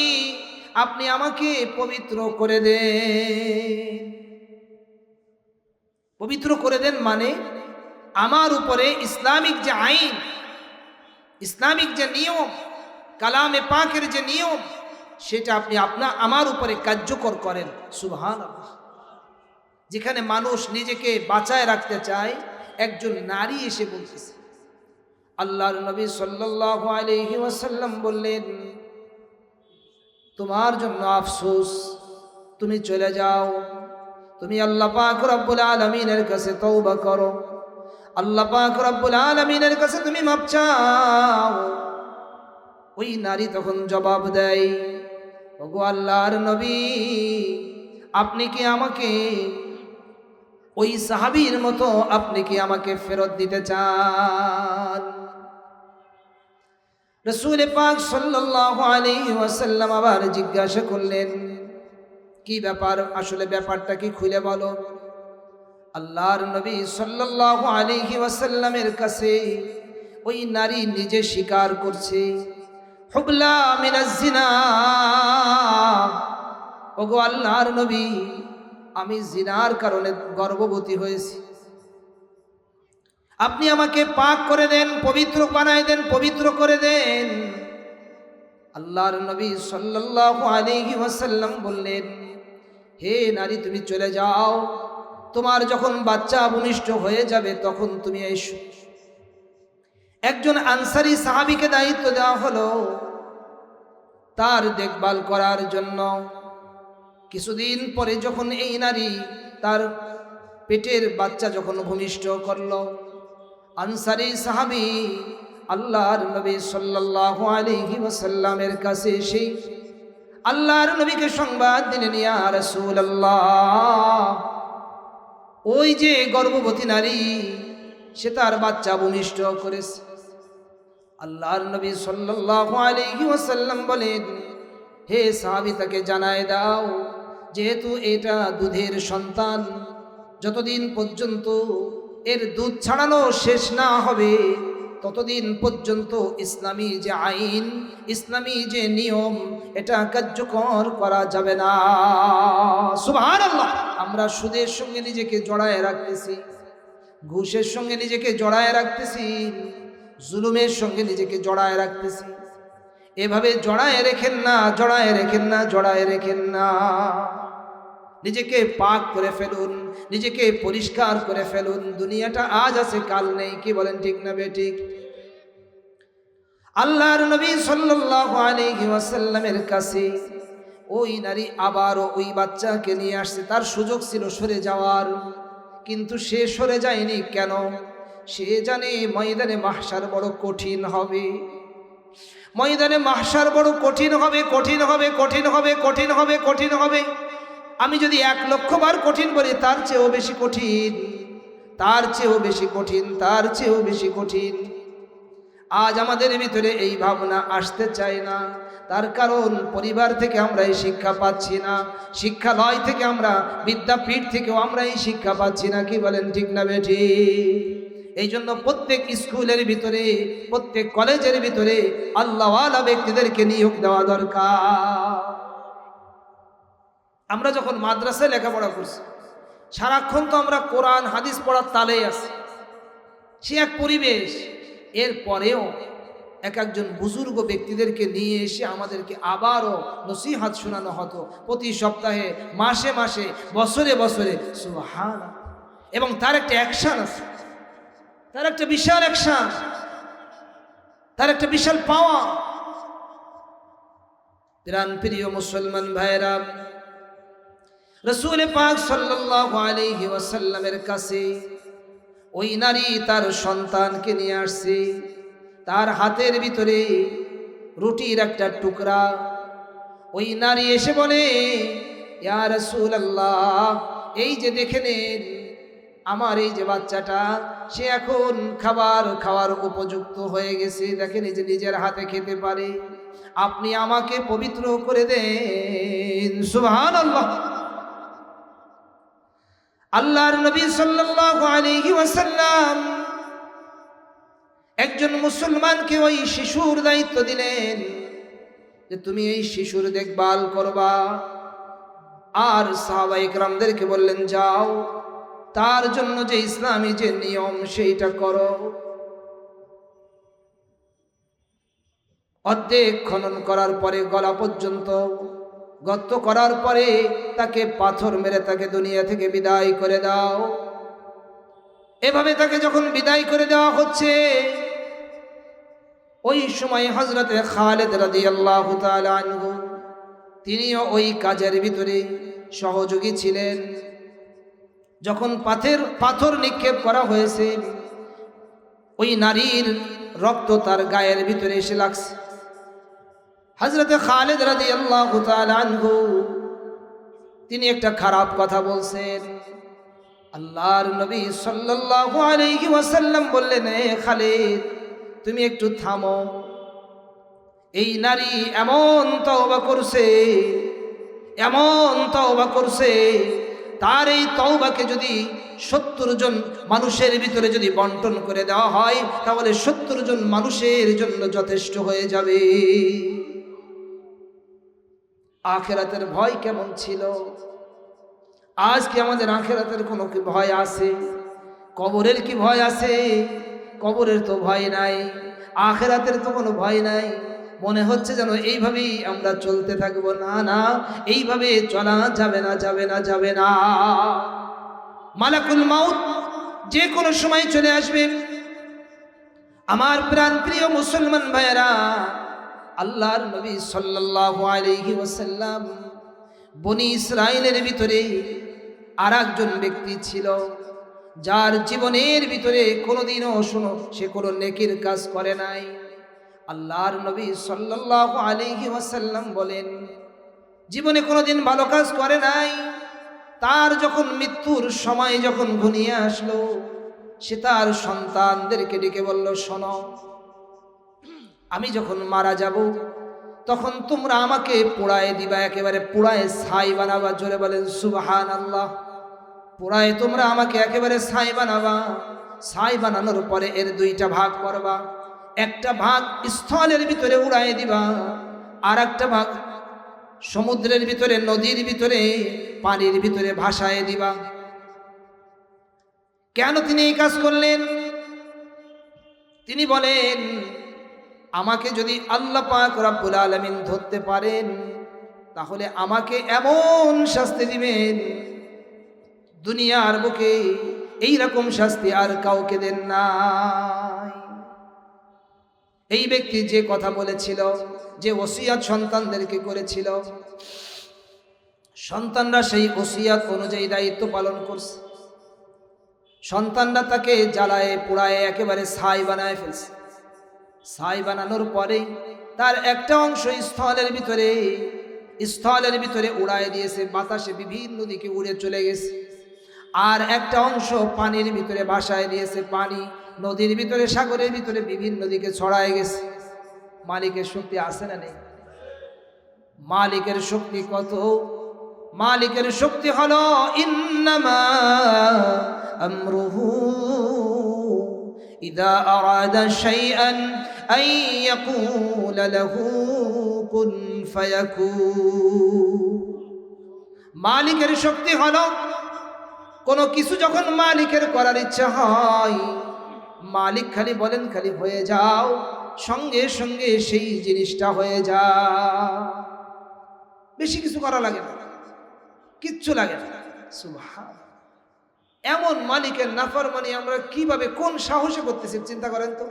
আপনি আমাকে পবিত্র করে দেন। পবিত্র করে দেন মানে আমার উপরে ইসলামিক যে আইন, ইসলামিক যে নিয়ম, কালামে পাকের যে নিয়ম, সেটা আপনি আমার উপরে কার্যকর করেন। সুবহানাল্লাহ। যেখানে মানুষ নিজেকে বাঁচায় রাখতে চায়, একজন নারী এসে বলতেছে। আল্লাহর নবী সাল্লাল্লাহু আলাইহি ওয়াসাল্লাম বললেন, তোমার জন্য আফসোস, তুমি চলে যাও, তুমি আল্লাহ পাক রব্বুল আলামিনের কাছে তওবা করো, আল্লাহ পাক রব্বুল আলামিনের কাছে তুমি মাপ চাও। ওই নারী তখন জবাব দেয়, ওগো আল্লাহর নবী আপনি কি আমাকে ওই সাহাবীর মতো আপনি কি আমাকে ফেরত দিতে চান? রাসূল পাক সাল্লাল্লাহু আলাইহি ওয়াসাল্লাম আবার জিজ্ঞাসা করলেন, কি ব্যাপার, আসলে ব্যাপারটা কি খুলে বলো। আল্লাহর নবী সাল্লাল্লাহু আলাইহি ওয়াসাল্লামের কাছে ওই নারী নিজে স্বীকার করছে, হুবলা মিনাজ জিনা, ওগো আল্লাহর নবী আমি জিনার কারণে গর্ভবতী হয়েছি, আপনি আমাকে পাক করে দেন, পবিত্র বানায় দেন, পবিত্র করে দেন। আল্লাহর নবী সাল্লাল্লাহু আলাইহি ওয়াসাল্লাম বললেন, হে নারী তুমি চলে যাও, তোমার যখন বাচ্চা ভূমিষ্ঠ হয়ে যাবে তখন তুমি এসো। একজন আনসারী সাহাবীকে দায়িত্ব দেওয়া হলো তার দেখভাল করার জন্য। কিছুদিন পরে যখন এই নারী তার পেটের বাচ্চা যখন ভূমিষ্ঠ করল, আনসারী সাহাবী আল্লাহর নবী সাল্লাল্লাহু আলাইহি ওয়াসাল্লামের কাছে এসে আল্লাহর নবীকে সংবাদ দিলেন, ইয়া রাসূলুল্লাহ ওই যে গর্ভবতী নারী সে তার বাচ্চা ভূমিষ্ঠ করেছে। আল্লাহর নবী সাল্লাল্লাহু আলাইহি ওয়াসাল্লাম বলেন, হে সাহাবী তাকে জানায় দাও, যেহেতু এটা দুধের সন্তান, যতদিন পর্যন্ত এর দুধ ছাড়ানো শেষ না হবে ততদিন পর্যন্ত ইসলামী যে আইন, ইসলামী যে নিয়ম, এটা কার্যকর করা যাবে না। সুবহানাল্লাহ। আমরা সুদের সঙ্গে নিজেকে জড়ায় রাখতেছি, ঘুষের সঙ্গে নিজেকে জড়ায় রাখতেছি, জুলুমের সঙ্গে নিজেকে জড়ায় রাখতেছি। এভাবে জড়ায় রেখেন না, জড়ায় রেখেন না, জড়ায় রেখেন না। নিজেকে পাক করে ফেলুন, নিজেকে পরিষ্কার করে ফেলুন। দুনিয়াটা আজ আছে কাল নেই, কি বলেন ঠিক না বেঠিক? আল্লাহর নবী সাল্লাল্লাহু আলাইহি ওয়াসাল্লামের কাছে ওই নারী আবারও ওই বাচ্চাকে নিয়ে আসছে। তার সুযোগ ছিল সরে যাওয়ার, কিন্তু সে সরে যায়নি। কেন? সে জানে ময়দানে মাহশার বড় কঠিন হবে, ময়দানে মাহশার বড় কঠিন হবে, কঠিন হবে, কঠিন হবে, কঠিন হবে, কঠিন হবে। আমি যদি 1,00,000 বার কঠিন বলি তার চেয়েও বেশি কঠিন, তার চেয়েও বেশি কঠিন, তার চেয়েও বেশি কঠিন। আজ আমাদের ভিতরে এই ভাবনা আসতে চায় না। তার কারণ পরিবার থেকে আমরা এই শিক্ষা পাচ্ছি না, শিক্ষালয় থেকে আমরা, বিদ্যাপীঠ থেকেও আমরা এই শিক্ষা পাচ্ছি না। কি বলেন, ঠিক না বেঠি? এই জন্য প্রত্যেক স্কুলের ভিতরে, প্রত্যেক কলেজের ভিতরে আল্লাহওয়ালা ব্যক্তিদেরকে নিয়োগ দেওয়া দরকার। আমরা যখন মাদ্রাসায় লেখাপড়া করছি, সারাক্ষণ তো আমরা কোরআন হাদিস পড়ার তালেই আছি, সে এক পরিবেশ। এরপরেও একজন বুজুর্গ ব্যক্তিদেরকে নিয়ে এসে আমাদেরকে আবারও নসিহত শোনানো হতো প্রতি সপ্তাহে, মাসে মাসে, বছরে বছরে। সুবহানাল্লাহ। এবং তার একটা অ্যাকশন আছে, তার একটা বিশাল অ্যাকশন, তার একটা বিশাল পাওয়া। প্রিয় মুসলমান ভাইরা, রাসূল পাক সাল্লাল্লাহু আলাইহি ওয়াসাল্লামের কাছে ওই নারী তার সন্তানকে নিয়ে আসছে। তার হাতের ভিতরে রুটির একটা টুকরা। ওই নারী এসে বলে, ইয়া রাসূলুল্লাহ, এই যে দেখে নেন, আমার এই যে বাচ্চাটা, সে এখন খাবার খাওয়ার উপযুক্ত হয়ে গেছে। দেখেন, এই যে নিজের হাতে খেতে পারে, আপনি আমাকে পবিত্র করে দেন। সুবহানাল্লাহ। আল্লাহর নবী সাল্লাল্লাহু আলাইহি ওয়াসাল্লাম একজন মুসলমানকে ওই শিশুর দায়িত্ব দিলেন যে তুমি এই শিশুর দেখভাল করবা। আর সাহাবায়ে কেরামদেরকে বললেন, যাও, তার জন্য যে ইসলামী যে নিয়ম সেইটা করো। অর্ধেক খনন করার পরে গলা পর্যন্ত গর্ত করার পরে তাকে পাথর মেরে তাকে দুনিয়া থেকে বিদায় করে দাও। এভাবে তাকে যখন বিদায় করে দেওয়া হচ্ছে, ওই সময় হযরতে খালিদ রাদিয়াল্লাহু তাআলা আনহু তিনিও ওই কাজের ভিতরে সহযোগী ছিলেন। যখন পাথর নিক্ষেপ করা হয়েছে, ওই নারীর রক্ত তার গায়ের ভিতরে এসে লাগছে। হযরতে খালিদ রাদিয়াল্লাহু তাআলা আনহু তিনি একটা খারাপ কথা বলছেন। আল্লাহর নবী সাল্লাল্লাহু আলাইহি ওয়াসাল্লাম বললেন, এ খালিদ, তুমি একটু থামো। এই নারী এমন তওবা করছে, এমন তওবা করছে, তার এই তওবাকে যদি 70 জন মানুষের ভিতরে যদি বন্টন করে দেওয়া হয়, তাহলে 70 জন মানুষের জন্য যথেষ্ট হয়ে যাবে। আখিরাতের ভয় কেমন ছিল? আজ কি আমাদের আখিরাতের কোনো কি ভয় আছে? কবরের কি ভয় আছে? কবরের তো ভয় নাই, আখিরাতের তো কোনো ভয় নাই। মনে হচ্ছে যেন এইভাবেই আমরা চলতে থাকবো। না না, এইভাবে চলা যাবে না, যাবে না, যাবে না। মালাকুল মাউত যে কোনো সময় চলে আসবে। আমার প্রাণ প্রিয় মুসলমান ভাইয়েরা, আল্লাহর নবী সাল্লাল্লাহু আলাইহি ওয়াসাল্লাম বনি ইসরাইলের ভিতরে আরেকজন ব্যক্তি ছিল, যার জীবনের ভিতরে কোনোদিনও সে কোনো নেকির কাজ করে নাই। আল্লাহর নবী সাল্লাল্লাহু আলাইহি ওয়াসাল্লাম বলেন, জীবনে কোনোদিন ভালো কাজ করে নাই। তার যখন মৃত্যুর সময় যখন ঘনিয়ে আসলো, সে তার সন্তানদেরকে ডেকে বলল, শোনো, আমি যখন মারা যাব তখন তোমরা আমাকে পোড়ায় দিবা, একেবারে পোড়ায় ছাই বানাবা। জোরে বলেন সুবহানাল্লাহ। পোড়ায় তোমরা আমাকে একেবারে ছাই বানাবা। ছাই বানানোর পরে এর 2টা ভাগ করবা। একটা ভাগ স্থলের ভিতরে উড়ায় দিবা, আর একটা ভাগ সমুদ্রের ভিতরে, নদীর ভিতরে, পানির ভিতরে ভাসায় দিবা। কেন তিনি এই কাজ করলেন? তিনি বলেন, আমাকে যদি আল্লাহ পাক রব্বুল আলামিন ধরতে পারেন, তাহলে আমাকে এমন শাস্তি দিবেন, দুনিয়ার বুকে এই রকম শাস্তি আর কাউকে দেন নাই। এই ব্যক্তি যে কথা বলেছিল, যে ওসিয়ত সন্তানদেরকে করেছিল, সন্তানরা সেই ওসিয়ত অনুযায়ী দায়িত্ব পালন করছে। সন্তানরা তাকে জ্বালায় পোড়ায় একেবারে ছাই বানায় ফেলছে। ছাই বানানোর পরে তার একটা অংশ স্থলের ভিতরে স্থলের ভিতরে উড়ায় দিয়েছে, বাতাসে বিভিন্ন দিকে উড়ে চলে গেছে। আর একটা অংশ পানির ভিতরে ভাসায় দিয়েছে, পানি নদীর ভিতরে, সাগরের ভিতরে বিভিন্ন দিকে ছড়ায় গেছে। মালিকের শক্তি আছে না নেই? মালিকের শক্তি কত? মালিকের শক্তি হলো ইন্নামা আমরুহু ইযা আরাদা শাইআন আন ইয়াকুলা লাহু কুন ফায়াকুন। মালিকের শক্তি হলো কোনো কিছু যখন মালিকের করার ইচ্ছা হয়, মালিক খালি বলেন খালি হয়ে যাও, সঙ্গে সঙ্গে সেই জিনিসটা হয়ে যায়। বেশি কিছু করা লাগে না, কিচ্ছু লাগে না। সুবহান। এমন মালিকের নাফরমানি আমরা কিভাবে, কোন সাহসে করতেছি চিন্তা করেন তো।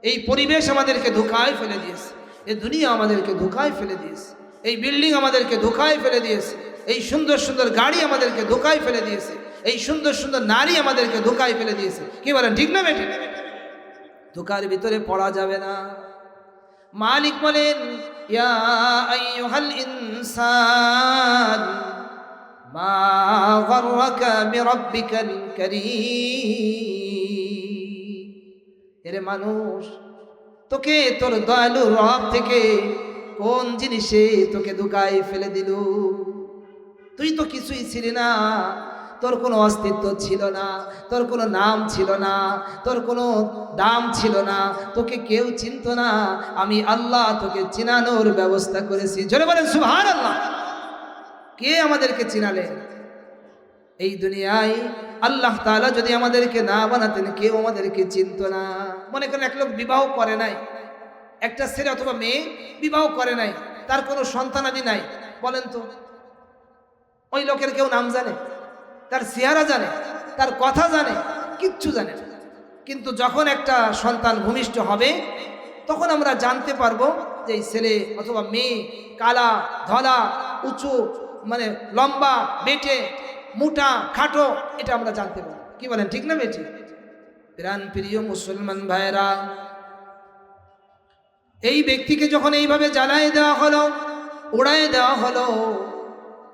এই পরিবেশ আমাদেরকে ধোঁকায় ফেলে দিয়েছে, এই দুনিয়া আমাদেরকে ধোঁকায় ফেলে দিয়েছে, এই বিল্ডিং আমাদেরকে ধোঁকায় ফেলে দিয়েছে, এই সুন্দর সুন্দর গাড়ি আমাদেরকে ধোঁকায় ফেলে দিয়েছে, এই সুন্দর সুন্দর নারী আমাদেরকে ধোঁকায় ফেলে দিয়েছে। কি বলেন, ঠিক না বেঠিক? ধোঁকার ভিতরে পড়া যাবে না। মালিক বলেন ইয়া আইয়ুহাল ইনসান মা গররাকা বিরাব্বিকাল কারীম। এরে মানুষ, তোকে তোর দয়ালু রব থেকে কোন জিনিসে তোকে ধোঁকায় ফেলে দিল? তুই তো কিছুই ছিলি না, তোর কোনো অস্তিত্ব ছিল না, তোর কোনো নাম ছিল না, তোর কোনো দাম ছিল না, তোকে কেউ চিনত না। আমি আল্লাহ তোকে চিনানোর ব্যবস্থা করেছি। জোরে বলেন সুবহানাল্লাহ। কে আমাদেরকে চিনালেন? এই দুনিয়ায় আল্লাহ তাআলা যদি আমাদেরকে না বানাতেন, কেউ আমাদেরকে চিনত না। মনে করেন এক লোক বিবাহ করে নাই, একটা ছেলে অথবা মেয়ে বিবাহ করে নাই, তার কোনো সন্তানাদি নাই, বলেন তো ওই লোকের কেউ নাম জানে? তার চেহারা জানে? তার কথা জানে? কিচ্ছু জানে না। কিন্তু যখন একটা সন্তান ভূমিষ্ঠ হবে, তখন আমরা জানতে পারবো যে এই ছেলে অথবা মেয়ে কালা, ধলা, উঁচু, মানে লম্বা, বেটে, মোটা, খাটো, এটা আমরা জানতে পারবো। কি বলেন, ঠিক না বেটি? প্রাণ প্রিয় মুসলমান ভাইরা, এই ব্যক্তিকে যখন এইভাবে জ্বালায় দেওয়া হলো, উড়ায় দেওয়া হলো,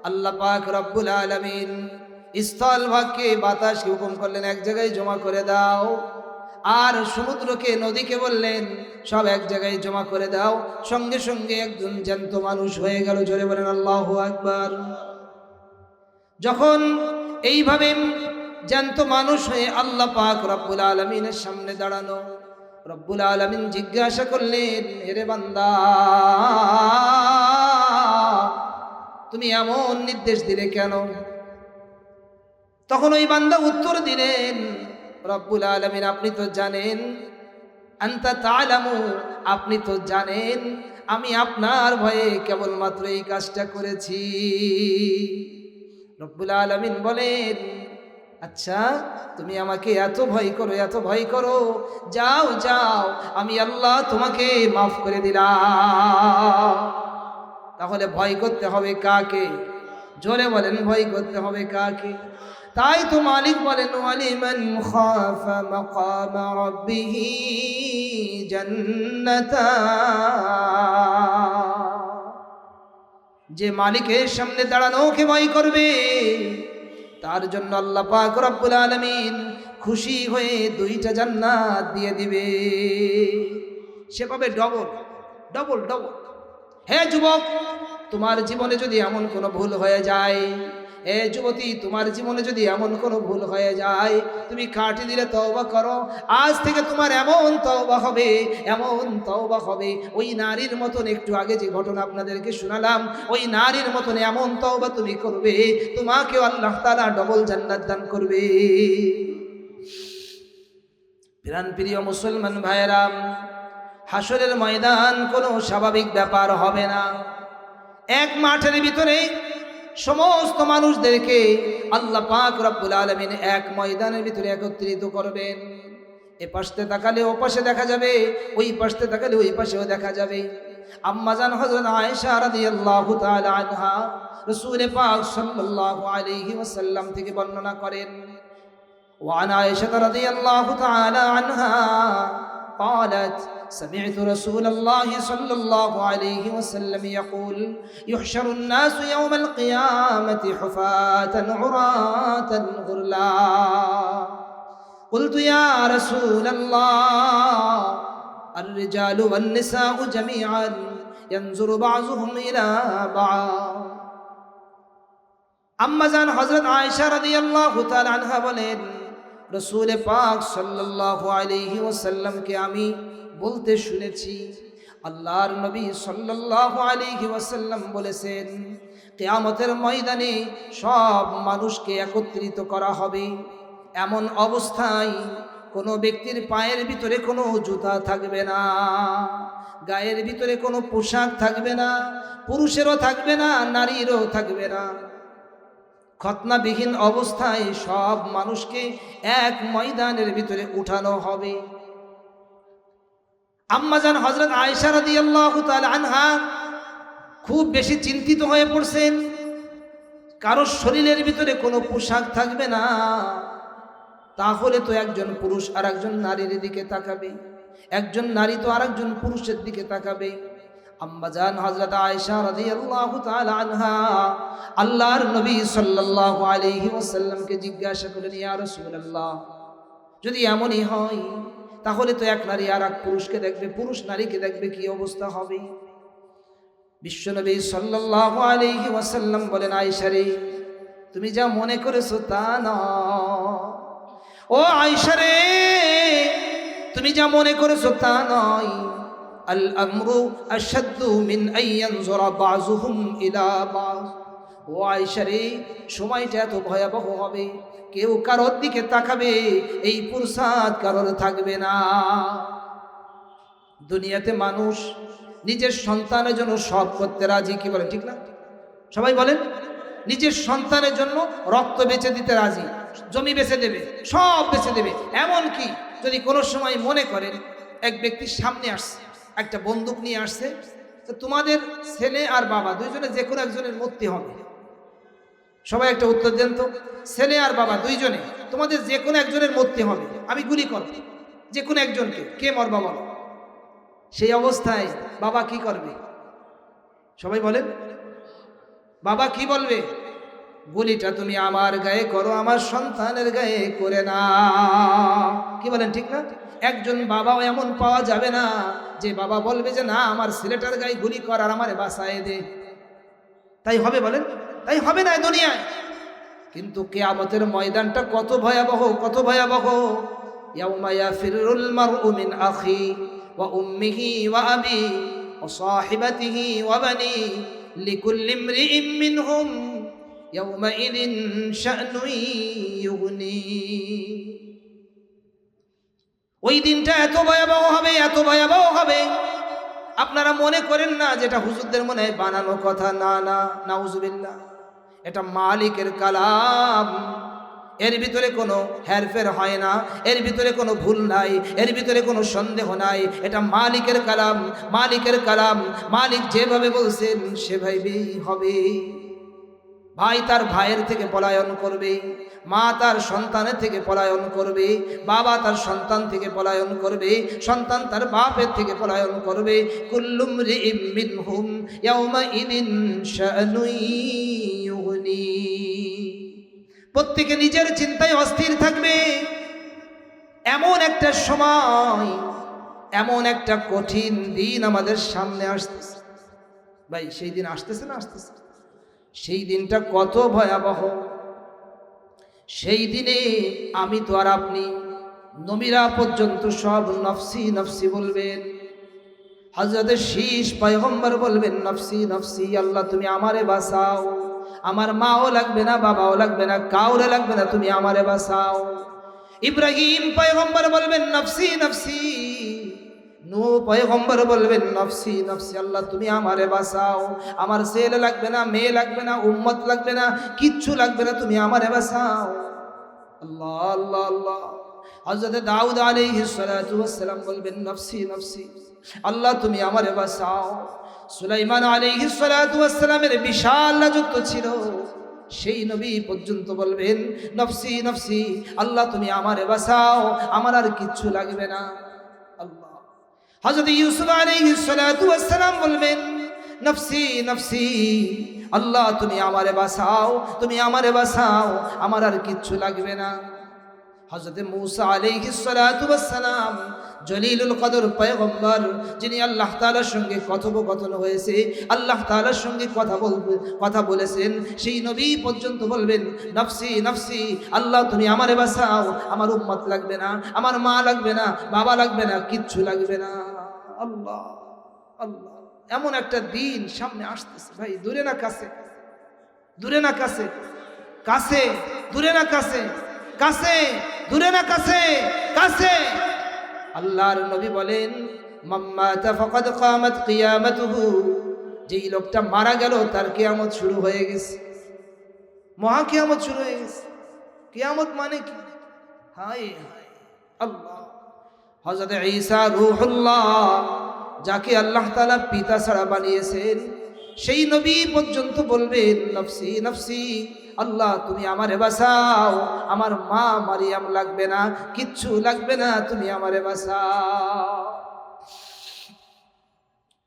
আল্লাহ পাক রব্বুল আলামিন স্থল ভাগকে, বাতাসকে হুকুম করলেন এক জায়গায় জমা করে দাও, আর সমুদ্রকে, নদীকে বললেন সব এক জায়গায় জমা করে দাও। সঙ্গে সঙ্গে একজন জ্যান্ত মানুষ হয়ে গেল। জোরে বলেন আল্লাহু আকবার। যখন এইভাবে জ্যান্ত মানুষ হয়ে আল্লাহ পাক রব্বুল আলামিনের সামনে দাঁড়ানো, রব্বুল আলামিন জিজ্ঞাসা করলেন, এরে বান্দা, তুমি এমন নির্দেশ দিলে কেন? তখন ওই বান্দা উত্তর দিলেন, রব্বুল আলামিন আপনি তো জানেন, আনতা তা'লামু, আপনি তো জানেন আমি আপনার ভয়ে কেবলমাত্র এই কাজটা করেছি। রব্বুল আলামিন বলেন, আচ্ছা তুমি আমাকে এত ভয় করো, এত ভয় করো, যাও যাও, আমি আল্লাহ তোমাকে মাফ করে দিলাম। তাহলে ভয় করতে হবে কাকে? জোরে বলেন, ভয় করতে হবে কাকে? তাই তো মালিক বলেন, ওয়ালিমান খাফা মাকাম রাব্বিহি জান্নাতান। যে মালিকের সামনে দাঁড়ানোকে ভয় করবে, তার জন্য আল্লাহ পাক রব্বুল আলামিন খুশি হয়ে 2টা জান্নাত দিয়ে দিবে। সে পাবে ডবল ডবল ডবল। হে যুবক, তোমার জীবনে যদি এমন কোনো ভুল হয়ে যায়, হে যুবতী, তোমার জীবনে যদি এমন কোনো ভুল হয়ে যায়, তুমি খাঁটি দিলে তওবা করো, আজ থেকে তোমার এমন তওবা হবে, এমন তওবা হবে, ওই নারীর মতন, একটু আগে যে ঘটনা আপনাদেরকে শোনালাম, ওই নারীর মতন এমন তওবা তুমি করবে, তোমাকেও আল্লাহ তাআলা ডবল জান্নাত দান করবে। প্রাণ প্রিয় মুসলমান ভাইরা, হাসরের ময়দান কোনো স্বাভাবিক ব্যাপার হবে না। এক মাঠের ভিতরে সমস্ত মানুষদেরকে আল্লাহ পাক রব্বুল আলামিন এক ময়দানের ভিতরে একত্রিত করবেন। এ পাশে তাকালে ও পাশে দেখা যাবে, ওই পাশে তাকালে ওই পাশেও দেখা যাবে। আম্মাজান হযরত আয়েশা রাদিয়াল্লাহু তাআলা আনহা রাসূল পাক সাল্লাল্লাহু আলাইহি ওয়াসাল্লাম থেকে বর্ণনা করেন, ওয়া আন আয়েশা রাদিয়াল্লাহু তাআলা আনহা قالت سمعت رسول الله صلى الله عليه وسلم يقول يحشر الناس يوم القيامة حفاة عراة غرلا قلت يا رسول الله الرجال والنساء جميعا ينظر بعضهم إلى بعض আম্মাজান হযরত আয়েশা রাদিয়াল্লাহু তাআলা আনহা বলেন রাসূল পাক সাল্লাল্লাহু আলাইহি ওয়াসাল্লামকে আমি বলতে শুনেছি আল্লাহর নবী সাল্লাল্লাহু আলাইহি ওয়াসাল্লাম বলেছেন কিয়ামতের ময়দানে সব মানুষকে একত্রিত করা হবে এমন অবস্থায় কোনো ব্যক্তির পায়ের ভিতরে কোনো জুতা থাকবে না, গায়ের ভিতরে কোনো পোশাক থাকবে না, পুরুষেরও থাকবে না, নারীরও থাকবে না। খতনাবিহীন অবস্থায় সব মানুষকে এক ময়দানের ভিতরে উঠানো হবে। আম্মাজান হযরত আয়েশা রাদিয়াল্লাহু তাআলা আনহা খুব বেশি চিন্তিত হয়ে পড়ছেন। কারোর শরীরের ভিতরে কোনো পোশাক থাকবে না, তাহলে তো একজন পুরুষ আর একজন নারীর দিকে তাকাবে, একজন নারী তো আরেকজন পুরুষের দিকে তাকাবে। আম্মাজান হযরত আয়েশা রাদিয়াল্লাহু তাআলা আনহা আল্লাহর নবী সাল্লাল্লাহু আলাইহি ওয়াসাল্লামকে জিজ্ঞাসা করলেন, ইয়া রাসূলুল্লাহ, যদি এমনই হয় তাহলে তো এক নারী আর এক পুরুষকে দেখবে, পুরুষ নারীকে দেখবে, কি অবস্থা হবে? বিশ্বনবী সাল্লাল্লাহু আলাইহি ওয়াসাল্লাম বলেন, আয়েশা রে, তুমি যা মনে করেছো তা না। ও আয়েশা রে, তুমি যা মনে করেছো তা নয়। আল আমরু আশাদ্দু মিন আন ইয়ানজুরা বাযুহুম ইলা বায। ও আয়েশা রে, সময়টা এত ভয়াবহ হবে, কেউ কারোর দিকে তাকাবে এই ফুরসাত কারোর থাকবে না। দুনিয়াতে মানুষ নিজের সন্তানের জন্য সব করতে রাজি, কি বলেন ঠিক না? সবাই বলেন, নিজের সন্তানের জন্য রক্ত বেচে দিতে রাজি, জমি বেচে দেবে, সব বেচে দেবে। এমন কি যদি কোনো সময় মনে করেন এক ব্যক্তির সামনে আসছে, একটা বন্দুক নিয়ে আসছে, তো তোমাদের ছেলে আর বাবা দুইজনে যে কোনো একজনের মৃত্যু হবে। সবাই একটা উত্তর দেন তো, ছেলে আর বাবা দুইজনে তোমাদের যে কোনো একজনের মৃত্যু হবে, আমি গুলি করব যে কোনো একজনকে, কে মরবা বলো? সেই অবস্থায় বাবা কি করবে? সবাই বলেন, বাবা কি বলবে? গুলিটা তুমি আমার গায়ে করো, আমার সন্তানের গায়ে করে না। কি বলেন ঠিক না? একজন বাবাও এমন পাওয়া যাবে না যে বাবা বলবে যে না, আমার ছেলেটার গায়ে গুলি কর আর আমারে বাঁচায়ে দে। তাই হবে বলেন? তাই হবে না দুনিয়ায়। কিন্তু কিয়ামতের ময়দানটা কত ভয়াবহ, কত ভয়াবহ। ইয়াউমা ইয়াফিরুল মারউ মিন আখি ওয়া উম্মিহি ওয়া আবি ওয়া সাহিবাতিহি ওয়া বানি লিকুল্লি ইমরিইম মিনহুম ইয়াউমাইযিন শা'নুন ইউগনি। ওই দিনটা এত ভয়াবহ হবে, এত ভয়াবহ হবে, আপনারা মনে করেন না যেটা হুজুরদের মনে হয় বানানো কথা। না না, নাউজুবিল্লাহ, এটা মালিকের কালাম। এর ভিতরে কোনো হেরফের হয় না, এর ভিতরে কোনো ভুল নাই, এর ভিতরে কোনো সন্দেহ নাই। এটা মালিকের কালাম, মালিকের কালাম। মালিক যেভাবে বলছেন সেভাবেই হবে। ভাই তার ভাইয়ের থেকে পলায়ন করবে, মা তার সন্তানের থেকে পলায়ন করবে, বাবা তার সন্তান থেকে পলায়ন করবে, সন্তান তার বাপের থেকে পলায়ন করবে। কুল্লু মরিইম মিনহুম ইয়াউমাইযিন শা'নুন ইউগনি। প্রত্যেকে নিজের চিন্তায় অস্থির থাকবে। এমন একটা সময়, এমন একটা কঠিন দিন আমাদের সামনে আসতেছে। ভাই সেই দিন আসতেছে না আসতেছে? সেই দিনটা কত ভয়াবহ। সেই দিনে আমি তো আর আপনি, নবীরা পর্যন্ত সব নফসি নফসি বলবেন। হযরত শীষ পয়গম্বর বলবেন নফসি নফসি, আল্লাহ তুমি আমারে বাঁচাও, আমার মাও লাগবে না, বাবাও লাগবে না, কাউরে লাগবে না, তুমি আমারে বাঁচাও। ইব্রাহিম পয়গম্বর বলবেন নফসি নফসি, নূহ পয়গম্বর বলবেন নফসি নফসি, আল্লাহ তুমি আমারে বাঁচাও, আমার ছেলে লাগবে না, মেয়ে লাগবে না, উম্মত লাগবে না, কিচ্ছু লাগবে না, তুমি আমারে বাঁচাও। আল্লাহ আল্লাহ আল্লাহ। হযরত দাউদ আলাইহিস সালাতু ওয়াস সালাম বলবেন নফসি নফসি, আল্লাহ তুমি আমারে বাঁচাও। সুলাইমান আলাইহিস সালাতু ওয়াস সালামের বিশাল রাজত্ব ছিল, সেই নবী পর্যন্ত বলবেন নফসি নফসি, আল্লাহ তুমি আমারে বাঁচাও, আমার আর কিচ্ছু লাগবে না। আল্লাহ। হযরত ইউসুফ আলাইহিস সালাতু ওয়াস সালাম বলবেন, নফসি নফসি, আল্লাহ তুমি আমারে বাঁচাও, তুমি আমারে বাঁচাও, আমার আর কিচ্ছু লাগবে না। হযরত মূসা আলাইহিস সালাতু ওয়াস সালাম, জলিলুল কদর পয়গম্বর, যিনি আল্লাহ তাআলার সঙ্গে কথোপকথন হয়েছে, আল্লাহ তাআলার সঙ্গে কথা বলেছেন, সেই নবী পর্যন্ত বলবেন, নফসি নফসি, আল্লাহ তুমি আমারে বাঁচাও, আমার উম্মত লাগবে না, আমার মা লাগবে না, বাবা লাগবে না, কিচ্ছু লাগবে না। আল্লাহ আল্লাহ, এমন একটা দিন সামনে আসতেছে ভাই, দূরে না কাছে, দূরে না কাছে, কাছে দূরে না কাছে, কাছে দূরে না কাছে, কাছে। আল্লাহর নবী বলেন, মাম্মাতা ফাকাদ কামাত কিয়ামাতুহু, যেই লোকটা মারা গেল তার কিয়ামত শুরু হয়ে গেছে, মহা কিয়ামত শুরু হয়ে গেছে। কিয়ামত মানে কি? হায় হায় আল্লাহ। হযরত ঈসা রূহুল্লাহ, যাকে আল্লাহ তাআলা পিতা ছাড়া বানিয়েছেন, সেই নবী পর্যন্ত বলবেন, নফসি নফসি, আল্লাহ তুমি আমারে বাঁচাও, আমার মা মারিয়াম লাগবে না, কিচ্ছু লাগবে না, তুমি আমারে বাঁচাও।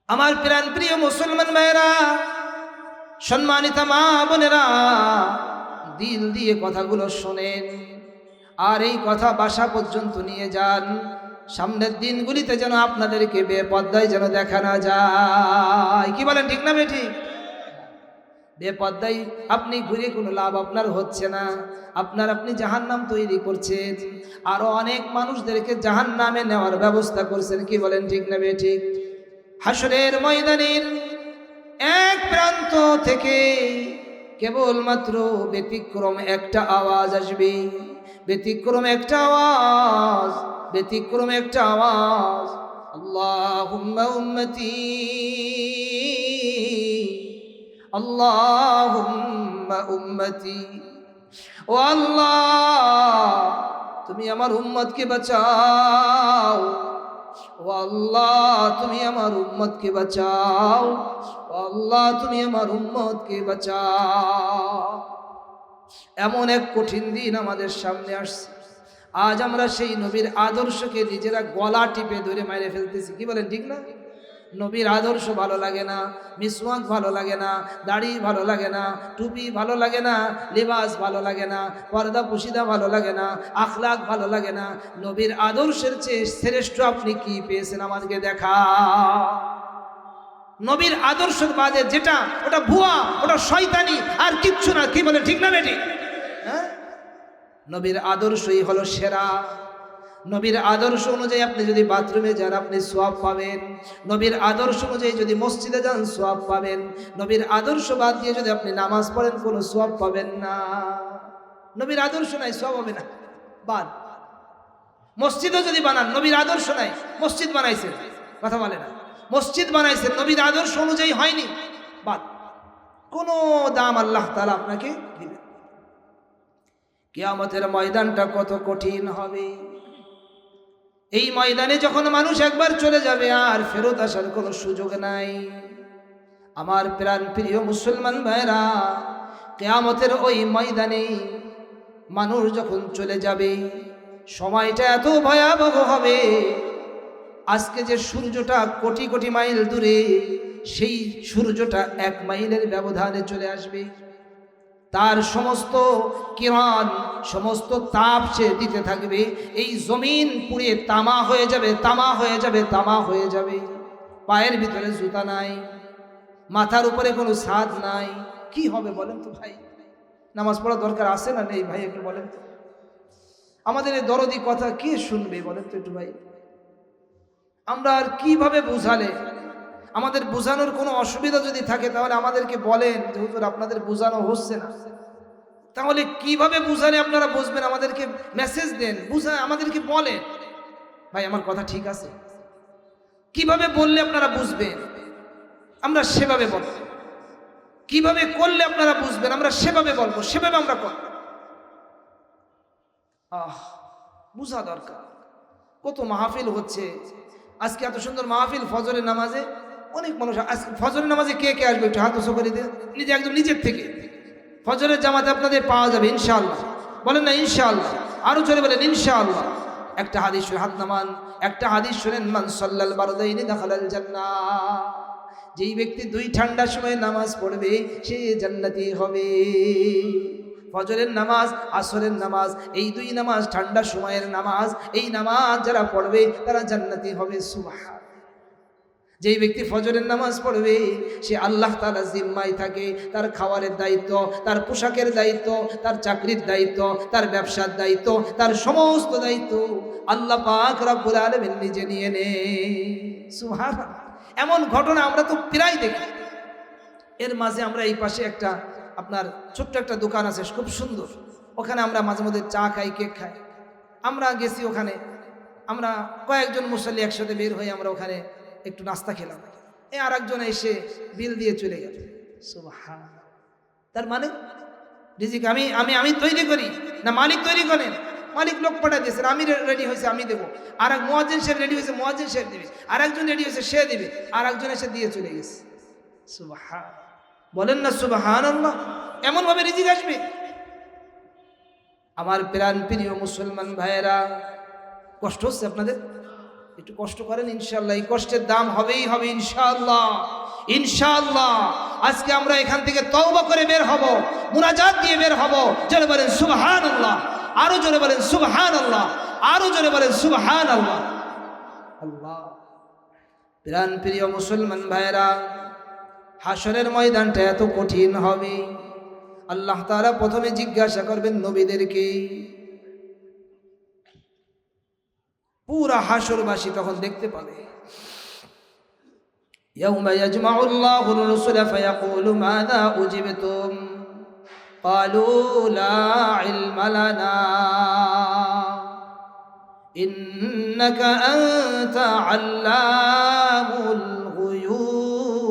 আমার প্রাণ প্রিয় মুসলমান ভাইরা, সম্মানিত মা বোনেরা, দিল দিয়ে কথাগুলো শোনেন, আর এই কথা বাসা পর্যন্ত নিয়ে যান। সামনের দিনগুলিতে যেন আপনাদেরকে বেপর্দায় যেন দেখা না যায়। কি বলেন, ঠিক না বেঠিক? বেপর্দায় আপনি ঘুরে কোনো লাভ আপনার হচ্ছে না, আপনি জাহান্নাম তৈরি করছেন, আরো অনেক মানুষদেরকে জাহান্নামে নেওয়ার ব্যবস্থা করছেন। কি বলেন, ঠিক না বেঠিক? হাসরের ময়দানের এক প্রান্ত থেকে কেবলমাত্র ব্যতিক্রম একটা আওয়াজ আসবে, ব্যতিক্রম একটা আওয়াজ, ব্যতিক্রম একটা আওয়াজ, আল্লাহুম্মা উম্মতি, আল্লাহুম্মা উম্মতি, ও আল্লাহ তুমি আমার উম্মতকে বাঁচাও, ও আল্লাহ তুমি আমার উম্মতকে বাঁচাও, ও আল্লাহ তুমি আমার উম্মতকে বাঁচাও। এমন এক কঠিন দিন আমাদের সামনে আসছে, আজ আমরা সেই নবীর আদর্শকে নিজেরা গলা টিপে ধরে মাইরে ফেলতেছি। কি বলেন, ঠিক না? নবীর আদর্শ ভালো লাগে না, মিসওয়াক ভালো লাগে না, দাড়ি ভালো লাগে না, টুপি ভালো লাগে না, লিবাস ভালো লাগে না, পর্দা পুশিদা ভালো লাগে না, আখলাক ভালো লাগে না। নবীর আদর্শের চেয়ে শ্রেষ্ঠ আপনি কি পেয়েছেন আমাদেরকে দেখা। নবীর আদর্শ বাদে যেটা, ওটা ভুয়া, ওটা শয়তানি, আর কিচ্ছু না। কি বলে, ঠিক না বেটি? হ্যাঁ, নবীর আদর্শই হলো সেরা। নবীর আদর্শ অনুযায়ী আপনি যদি বাথরুমে যান আপনি সওয়াব পাবেন, নবীর আদর্শ অনুযায়ী যদি মসজিদে যান সওয়াব পাবেন, নবীর আদর্শ বাদ দিয়ে যদি আপনি নামাজ পড়েন কোনো সওয়াব পাবেন না। নবীর আদর্শ নাই, সওয়াব হবে না, বাদ। মসজিদও যদি বানান, নবীর আদর্শ নাই, মসজিদ বানাইছেন, কথা বলে না, মসজিদ বানাইছেন, নবীর আদর্শ অনুযায়ী হয়নি, বাদ। কোনো দাম আল্লাহ তাআলা আপনাকে দিবেন। কিয়ামতের ময়দানটা কত কঠিন হবে। এই ময়দানে যখন মানুষ একবার চলে যাবে আর ফেরত আসার কোনো সুযোগ নাই। আমার প্রাণ প্রিয় মুসলমান ভাইরা, কিয়ামতের ওই ময়দানে মানুষ যখন চলে যাবে সময়টা এত ভয়াবহ হবে। আজকে যে সূর্যটা কোটি কোটি মাইল দূরে, সেই সূর্যটা 1 মাইলের ব্যবধানে চলে আসবে। তার সমস্ত কিরণ, সমস্ত তাপ সে দিতে থাকবে। এই জমিন পুড়ে তামা হয়ে যাবে, তামা হয়ে যাবে, তামা হয়ে যাবে। পায়ের ভিতরে জুতা নাই, মাথার উপরে কোনো ছাদ নাই। কি হবে বলেন তো ভাই? নামাজ পড়া দরকার আছে না নেই ভাই? একটু বলেন তো, আমাদের এই দরদি কথা কে শুনবে বলেন তো একটু ভাই? আমরা আর কিভাবে বুঝালে, আমাদের বোঝানোর কোনো অসুবিধা যদি থাকে তাহলে আমাদেরকে বলেন যে হুজুর আপনাদের বোঝানো হচ্ছে না। তাহলে কিভাবে বুঝালে আপনারা বুঝবেন? আমাদেরকে মেসেজ দেন, বুঝা আমাদেরকে বলেন ভাই আমার কথা ঠিক আছে, কিভাবে বললে আপনারা বুঝবেন, আমরা সেভাবে বলবো। কিভাবে করলে আপনারা বুঝবেন, আমরা সেভাবে বলবো, সেভাবে আমরা করব। বুঝা দরকার। কত মাহফিল হচ্ছে আজকে, এত সুন্দর মাহফিল। ফজরের নামাজে অনেক মানুষ, আজকে ফজরের নামাজে কে কে আসবে একটু হাত উঁচু করে দিয়ে, নিজে একদম নিজের থেকে। ফজরের জামাতে আপনাদের পাওয়া যাবে ইনশাআল্লাহ, বলেন না ইনশাআল্লাহ? আরো জোরে বলেন ইনশাআল্লাহ। একটা হাদিস শুনে হাত নামান, একটা হাদিস শুনেন, মান সাল্লাল বারদাইনি দাখালাল জান্নাহ, যেই ব্যক্তি দুই ঠান্ডার সময় নামাজ পড়বে সে জান্নাতি হবে। ফজরের নামাজ, আসরের নামাজ, এই দুই নামাজ ঠান্ডার সময়ের নামাজ, এই নামাজ যারা পড়বে তারা জান্নাতি হবে। সুবহান। যেই ব্যক্তি ফজরের নামাজ পড়বে সে আল্লাহ তাআলার জিম্মায় থাকে, তার খাওয়ারের দায়িত্ব, তার পোশাকের দায়িত্ব, তার চাকরির দায়িত্ব, তার ব্যবসার দায়িত্ব, তার সমস্ত দায়িত্ব আল্লাহ পাক রব্বুল আলামিন নিজে নিয়ে নেয়। সুবহানাল্লাহ। এমন ঘটনা আমরা তো প্রায় দেখি। এর মাঝে আমরা এই পাশে একটা আপনার ছোট্ট একটা দোকান আছে, খুব সুন্দর, ওখানে আমরা মাঝে মধ্যে চা খাই, কেক খাই। আমরা গেছি ওখানে, আমরা কয়েকজন মুসল্লি একসাথে বের হয়ে আমরা ওখানে একটু নাস্তা খেলাম, আর একজন এসে বিল দিয়ে চলে গেল। সুবহানাল্লাহ। তার মানে রিজিক আমি আমি আমি তৈরি করি না, মালিক তৈরি করেন? মালিক লোক পাঠা দিয়েছেন, আমি রেডি হয়েছে আমি দেবো, আর এক মুয়াজ্জিন সাহেব রেডি হয়েছে, মুয়াজ্জিন সাহেব দেবে, আর একজন রেডি হয়েছে সে দেবে, আর একজন এসে দিয়ে চলে গেছে। সুবহান, বলেন না সুবহানাল্লাহ। এমন ভাবে রিজিক আসবে। আমার প্রাণ প্রিয় মুসলমান ভাইয়েরা, কষ্ট হচ্ছে আপনাদের? একটু কষ্ট করেন, ইনশাআল্লাহ এই কষ্টের দাম হবেই হবে ইনশাআল্লাহ। ইনশাআল্লাহ আজকে আমরা এখান থেকে তওবা করে বের হব, মুনাজাত দিয়ে বের হব। জোরে বলেন সুবহানাল্লাহ, আরো জোরে বলেন সুবহানাল্লাহ, আরো জোরে বলেন সুবহানাল্লাহ। আল্লাহ। প্রাণ প্রিয় মুসলমান ভাইয়েরা, হাসরের ময়দানটা এত কঠিন হবে। আল্লাহ তাআলা প্রথমে জিজ্ঞাসা করবেন নবীদেরকে। পুরা হাসরবাসী তখন দেখতে পাবে। ইয়াউমা ইয়াজমাউল্লাহুর রাসূলা ফায়াকুলু মাযা উজিবতুম ক্বালু লা ইলমা লানা ইন্নাকা আনতা আল্লামুল গুয়ুব।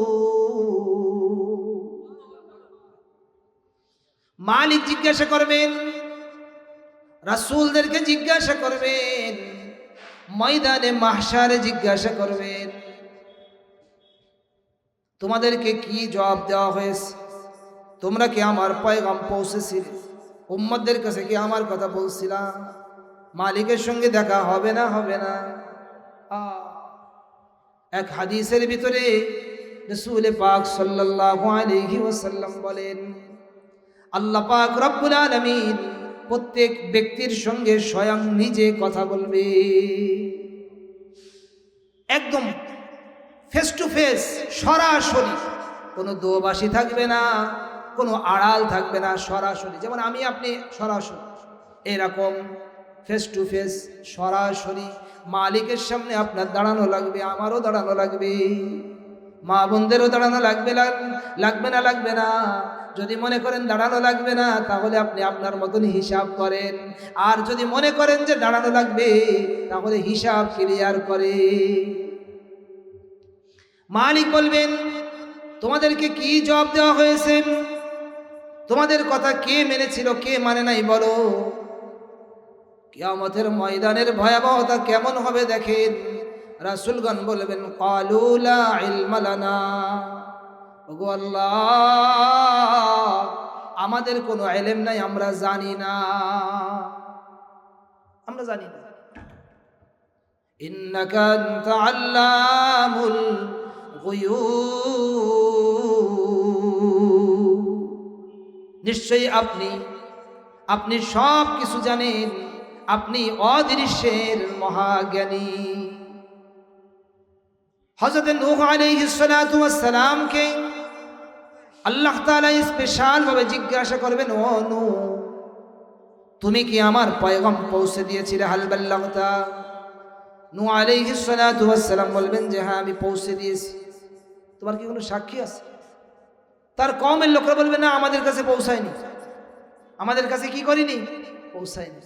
মালিক জিজ্ঞাসা করবেন, রাসূলদেরকে জিজ্ঞাসা করবেন, ময়দানে মাহশারে জিজ্ঞাসা করবেন, তোমাদেরকে কি জবাব দেওয়া হয়েছে? তোমরা কি আমার পয়গাম পৌঁছেছিলে? উম্মতদের কাছে কি আমার কথা বলছিলাম? মালিকের সঙ্গে দেখা হবে না? হবে না? এক হাদিসের ভিতরে রাসূল পাক সাল্লাল্লাহু আলাইহি ওয়াসাল্লাম বলেন, আল্লাহ পাক রব্বুল আলামিন প্রত্যেক ব্যক্তির সঙ্গে স্বয়ং নিজে কথা বলবে। একদম ফেস টু ফেস, সরাসরি, কোনো দোবাসী থাকবে না, কোনো আড়াল থাকবে না, সরাসরি। যেমন আমি আপনি সরাসরি, এরকম ফেস টু ফেস, সরাসরি মালিকের সামনে আপনার দাঁড়ানো লাগবে, আমারও দাঁড়ানো লাগবে, মা বোনদেরও দাঁড়ানো লাগবে না? লাগবে না? যদি মনে করেন দাঁড়ানো লাগবে না, তাহলে আপনি আপনার মতন হিসাব করেন, আর যদি মনে করেন যে দাঁড়ানো লাগবে, তাহলে হিসাব ক্লিয়ার করে। মালিক বলবেন, তোমাদেরকে কি জবাব দেওয়া হয়েছে? তোমাদের কথা কে মেনেছিল, কে মানে নাই বলো। কিয়ামতের ময়দানের ভয়াবহতা কেমন হবে দেখেন। রাসূলগণ বলবেন, ক্বালু লা ইলমা লানা, ওগো আল্লাহ আমাদের কোনো ইলম নাই, আমরা জানি না, আমরা জানি না। ইন্নাকা আনতা আল্লামুল গুয়ুব, নিশ্চয়ই আপনি সব কিছু জানেন, আপনি অদৃশ্যের মহাজ্ঞানী। হযরত নূহ আলাইহিস সালাতু ওয়াস সালামকে আল্লাহ তাআলা স্পেশাল ভাবে জিজ্ঞাসা করবেন, ও নূহ তুমি কি আমার পয়গাম পৌঁছে দিয়েছিলে? হাল বাল্লাগতা? নূহ আলাইহিস সালাতু ওয়াস সালাম বলবেন যে হ্যাঁ আমি পৌঁছে দিয়েছি। তোমার কি কোনো সাক্ষী আছে? তার কওমের লোকরা বলবে না, আমাদের কাছে পৌঁছায়নি, আমাদের কাছে কি করিনি, পৌঁছায়নি।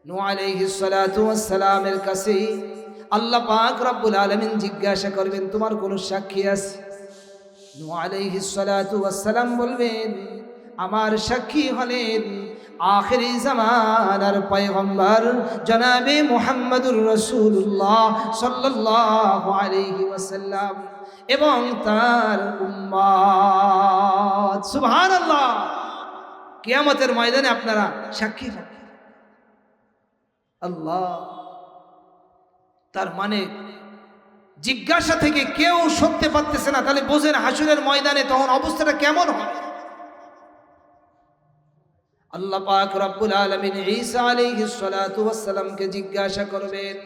নূহ আলাইহিস সালাতু ওয়াস সালামের কাছে আল্লাহ পাক রব্বুল আলামিন জিজ্ঞাসা করবেন, তোমার কোনো সাক্ষী আছে? নূহ আলাইহিস সালাতু ওয়াস সালাম বলবেন, আমার সাক্ষী হলেন আখিরি জামানার পয়গম্বর জনাবে মুহাম্মদুর রাসূলুল্লাহ সাল্লাল্লাহু আলাইহি ওয়াসাল্লাম এবং তার উম্মত। সুবহানাল্লাহ। কিয়ামতের ময়দানে আপনারা সাক্ষী হবেন। আল্লাহ, তার মানে জিজ্ঞাসা থেকে কেউ সরতে পারতেছে না। তাহলে বোঝেন হাসরের ময়দানে তখন অবস্থাটা কেমন হয়। আল্লাহ পাক রব্বুল আলামিন ঈসা আলাইহিস সালাতু ওয়াস সালামকে জিজ্ঞাসা করবেন,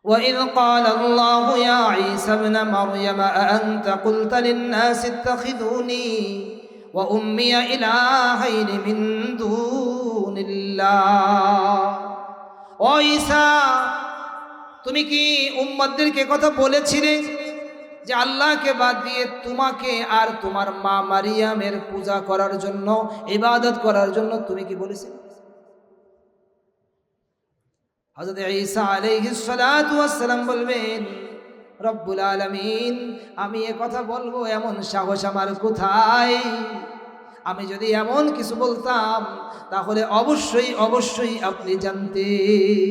وَإِذْ قَالَ اللَّهُ يَا عِيسَى ابْنَ مَرْيَمَ أَأَنْتَ قُلْتَ لِلنَّاسِ اتَّخِذُونِي وَأُمِّيَ إِلَٰهَيْنِ مِن دُونِ اللَّهِ। ও ঈসা, তুমি কি উম্মতদেরকে কথা বলেছিলে যে আল্লাহকে বাদ দিয়ে তোমাকে আর তোমার মা মারিয়ামের পূজা করার জন্য, ইবাদত করার জন্য তুমি কি বলেছিলে? হযরত ঈসা আলাইহিস সালাতু ওয়াস সালাম বলবেন, রব্বুল আলামিন, আমি এ কথা বলবো এমন সাহস আমার কোথায়? আমি যদি এমন কিছু বলতাম তাহলে অবশ্যই অবশ্যই আপনি জানতেন।